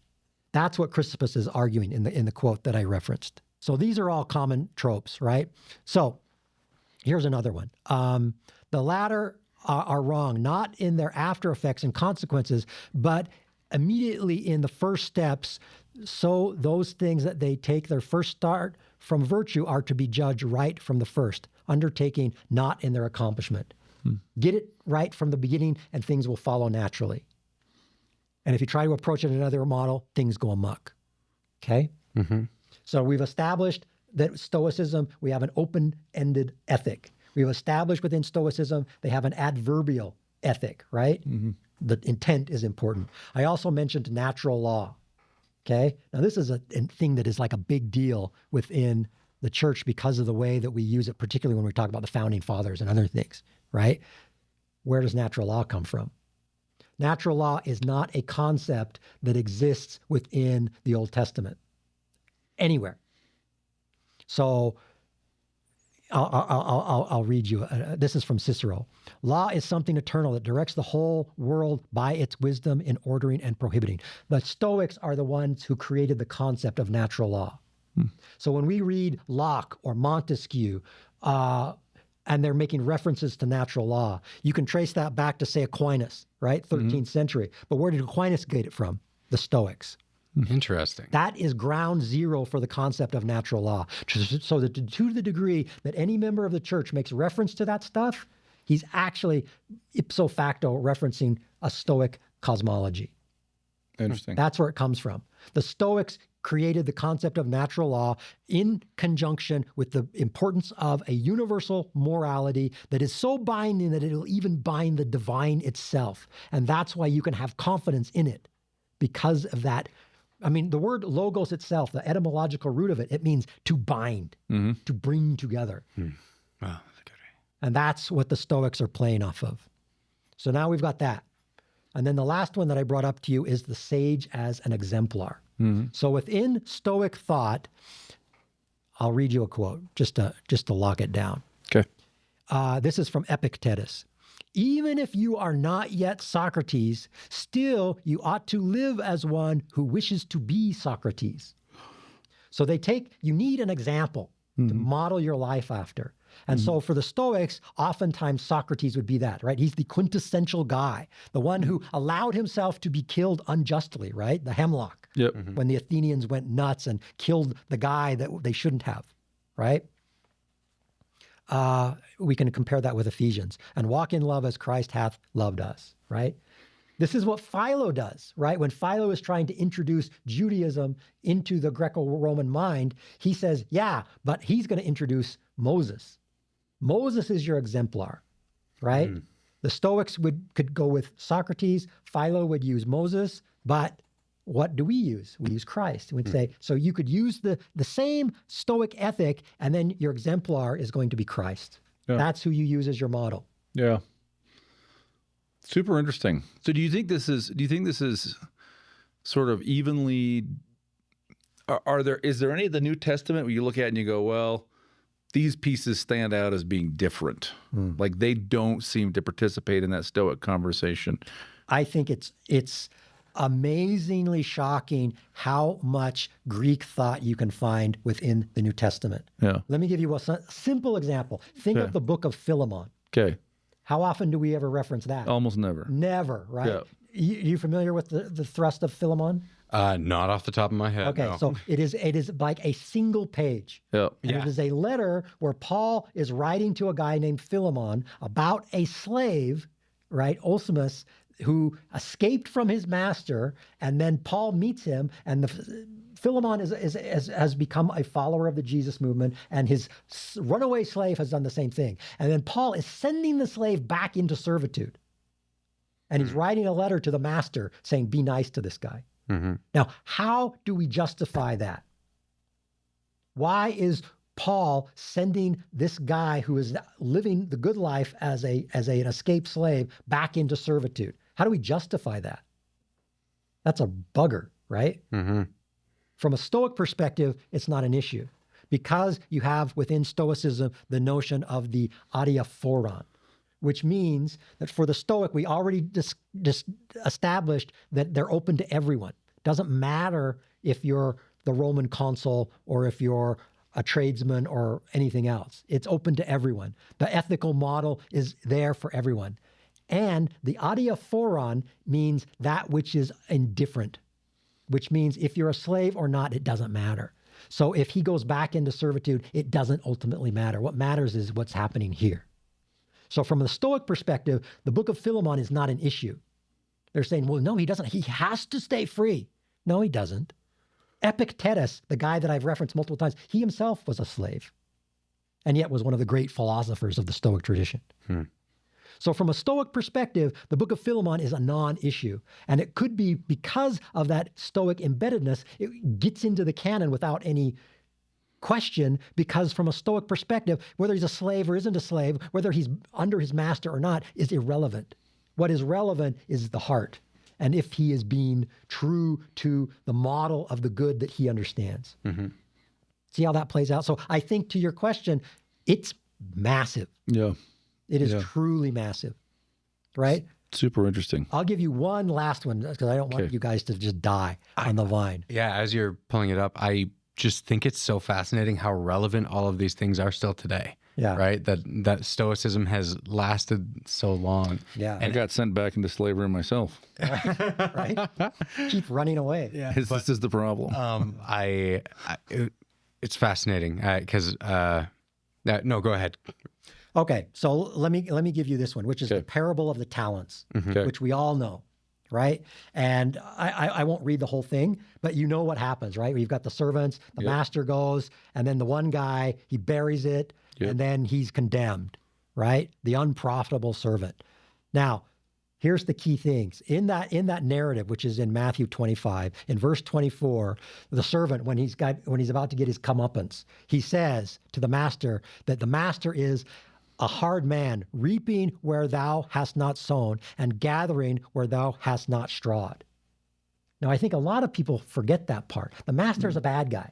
That's what Chrysippus is arguing in the quote that I referenced. So these are all common tropes, right? So here's another one. The latter are wrong, not in their after effects and consequences, but immediately in the first steps. So those things that they take their first start from virtue are to be judged right from the first, undertaking not in their accomplishment. Get it right from the beginning and things will follow naturally. And if you try to approach it in another model, things go amok. Okay? So we've established that Stoicism, we have an open-ended ethic. We've established within Stoicism, they have an adverbial ethic, right? The intent is important. I also mentioned natural law. Okay? Now, this is a thing that is like a big deal within the church because of the way that we use it, particularly when we talk about the founding fathers and other things, right? Where does natural law come from? Natural law is not a concept that exists within the Old Testament anywhere. So I'll read you. This is from Cicero. "Law is something eternal that directs the whole world by its wisdom in ordering and prohibiting." The Stoics are the ones who created the concept of natural law. So when we read Locke or Montesquieu, and they're making references to natural law, you can trace that back to, say, Aquinas, right? 13th century. But where did Aquinas get it from? The Stoics. Interesting. That is ground zero for the concept of natural law. So that to the degree that any member of the church makes reference to that stuff, He's actually ipso facto referencing a Stoic cosmology. Interesting. That's where it comes from. The Stoics created the concept of natural law in conjunction with the importance of a universal morality that is so binding that it'll even bind the divine itself. And that's why you can have confidence in it because of that. I mean, the word logos itself, the etymological root of it, it means to bind, to bring together. Wow, that's a good way. And that's what the Stoics are playing off of. So now we've got that. And then the last one that I brought up to you is the sage as an exemplar. So within Stoic thought, I'll read you a quote just to lock it down. Okay. This is from Epictetus. Even if you are not yet Socrates, still you ought to live as one who wishes to be Socrates. So you need an example to model your life after. And so for the Stoics, oftentimes Socrates would be that, right? He's the quintessential guy, the one who allowed himself to be killed unjustly, right? The hemlock, when the Athenians went nuts and killed the guy that they shouldn't have, right? We can compare that with Ephesians. And walk in love as Christ hath loved us, right? This is what Philo does, right? When Philo is trying to introduce Judaism into the Greco-Roman mind, he says, yeah, but he's going to introduce Moses. Moses is your exemplar, right? The Stoics could go with Socrates. Philo would use Moses, but what do we use? We use Christ. We'd say, so you could use the same Stoic ethic, and then your exemplar is going to be Christ. Yeah. That's who you use as your model. Yeah. Super interesting. So do you think this is sort of evenly, is there any of the New Testament where you look at and you go, well, these pieces stand out as being different? Like they don't seem to participate in that Stoic conversation. I think it's amazingly shocking how much Greek thought you can find within the New Testament. Yeah. Let me give you a simple example. Think of the book of Philemon. Okay. How often do we ever reference that? Almost never. Never, right? Yeah. You familiar with the thrust of Philemon? Not off the top of my head. Okay, no. so it is like a single page. Yeah. And it is a letter where Paul is writing to a guy named Philemon about a slave, right, Onesimus, who escaped from his master, and then Paul meets him, and Philemon has become a follower of the Jesus movement, and his runaway slave has done the same thing. And then Paul is sending the slave back into servitude. And he's writing a letter to the master saying, be nice to this guy. Now, how do we justify that? Why is Paul sending this guy who is living the good life as an escaped slave back into servitude? How do we justify that? That's a bugger, right? From a Stoic perspective, it's not an issue because you have within Stoicism the notion of the adiaphoron, which means that for the Stoic, we already just established that they're open to everyone. Doesn't matter if you're the Roman consul or if you're a tradesman or anything else. It's open to everyone. The ethical model is there for everyone. And the adiaphoron means that which is indifferent, which means if you're a slave or not, it doesn't matter. So if he goes back into servitude, it doesn't ultimately matter. What matters is what's happening here. So from a Stoic perspective, the book of Philemon is not an issue. They're saying, well, no, he doesn't. He has to stay free. No, he doesn't. Epictetus, the guy that I've referenced multiple times, he himself was a slave and yet was one of the great philosophers of the Stoic tradition. So from a Stoic perspective, the book of Philemon is a non-issue. And it could be because of that Stoic embeddedness, it gets into the canon without any question, because from a Stoic perspective, whether he's a slave or isn't a slave, whether he's under his master or not, is irrelevant. What is relevant is the heart, and if he is being true to the model of the good that he understands. See how that plays out? So I think to your question, it's massive. Yeah. It is truly massive, right? Super interesting. I'll give you one last one because I don't want you guys to just die on the vine. Yeah, as you're pulling it up, I just think it's so fascinating how relevant all of these things are still today. Yeah. Right? That Stoicism has lasted so long. Yeah. I got sent back into slavery myself. Right? Keep running away. Yeah. This is the problem. It's fascinating because no, go ahead. Okay, so let me give you this one, which is the Okay. parable of the talents, Okay. which we all know, right? And I won't read the whole thing, but you know what happens, right? You've got the servants, the Yep. master goes, and then the one guy, he buries it, Yep. and then he's condemned, right? The unprofitable servant. Now, here's the key things. In that narrative, which is in Matthew 25, in verse 24, the servant, when he's about to get his comeuppance, he says to the master that the master is a hard man, reaping where thou hast not sown and gathering where thou hast not strawed. Now, I think a lot of people forget that part. The master is a bad guy.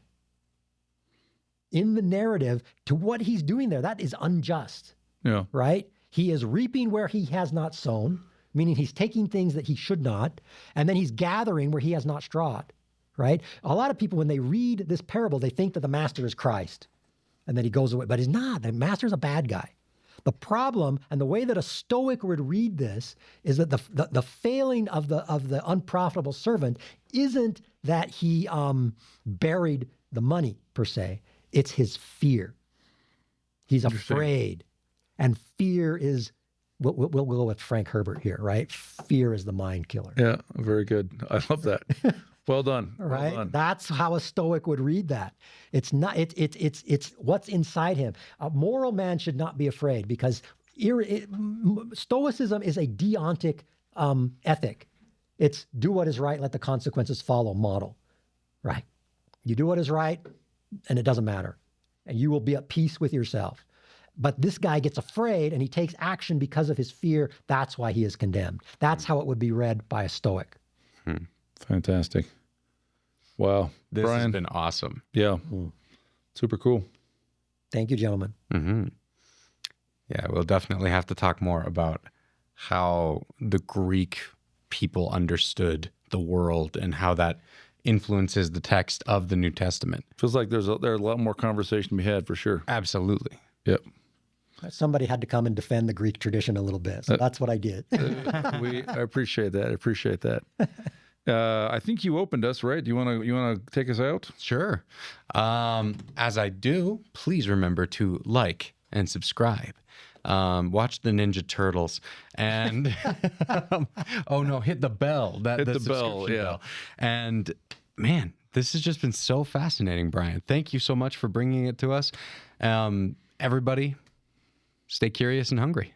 In the narrative, to what he's doing there, that is unjust, Yeah. right? He is reaping where he has not sown, meaning he's taking things that he should not, and then he's gathering where he has not strawed, right? A lot of people, when they read this parable, they think that the master is Christ and that he goes away, but he's not. The master's a bad guy. The problem, and the way that a Stoic would read this, is that the failing of the unprofitable servant isn't that he buried the money per se. It's his fear. He's afraid, and fear is. We'll go with Frank Herbert here, right? Fear is the mind killer. Yeah. Very good. I love that. Well done. Right? Well done. That's how a Stoic would read that. It's not. It's what's inside him. A moral man should not be afraid because Stoicism is a deontic ethic. It's do what is right, let the consequences follow model. Right? You do what is right, and it doesn't matter, and you will be at peace with yourself. But this guy gets afraid and he takes action because of his fear. That's why he is condemned. That's how it would be read by a Stoic. Fantastic. Wow. This Brian. has been awesome. Yeah. Super cool. Thank you, gentlemen. Yeah, we'll definitely have to talk more about how the Greek people understood the world and how that influences the text of the New Testament. Feels like there's a lot more conversation to be had for sure. Absolutely. Yep. Somebody had to come and defend the Greek tradition a little bit. So that's what I did. I appreciate that. I appreciate that. I think you opened us, right? Do you want to take us out? Sure. As I do, please remember to like and subscribe. Watch the Ninja Turtles and oh no, hit the bell. Hit the bell, subscription yeah. bell. And man, this has just been so fascinating, Brian. Thank you so much for bringing it to us. Everybody, stay curious and hungry.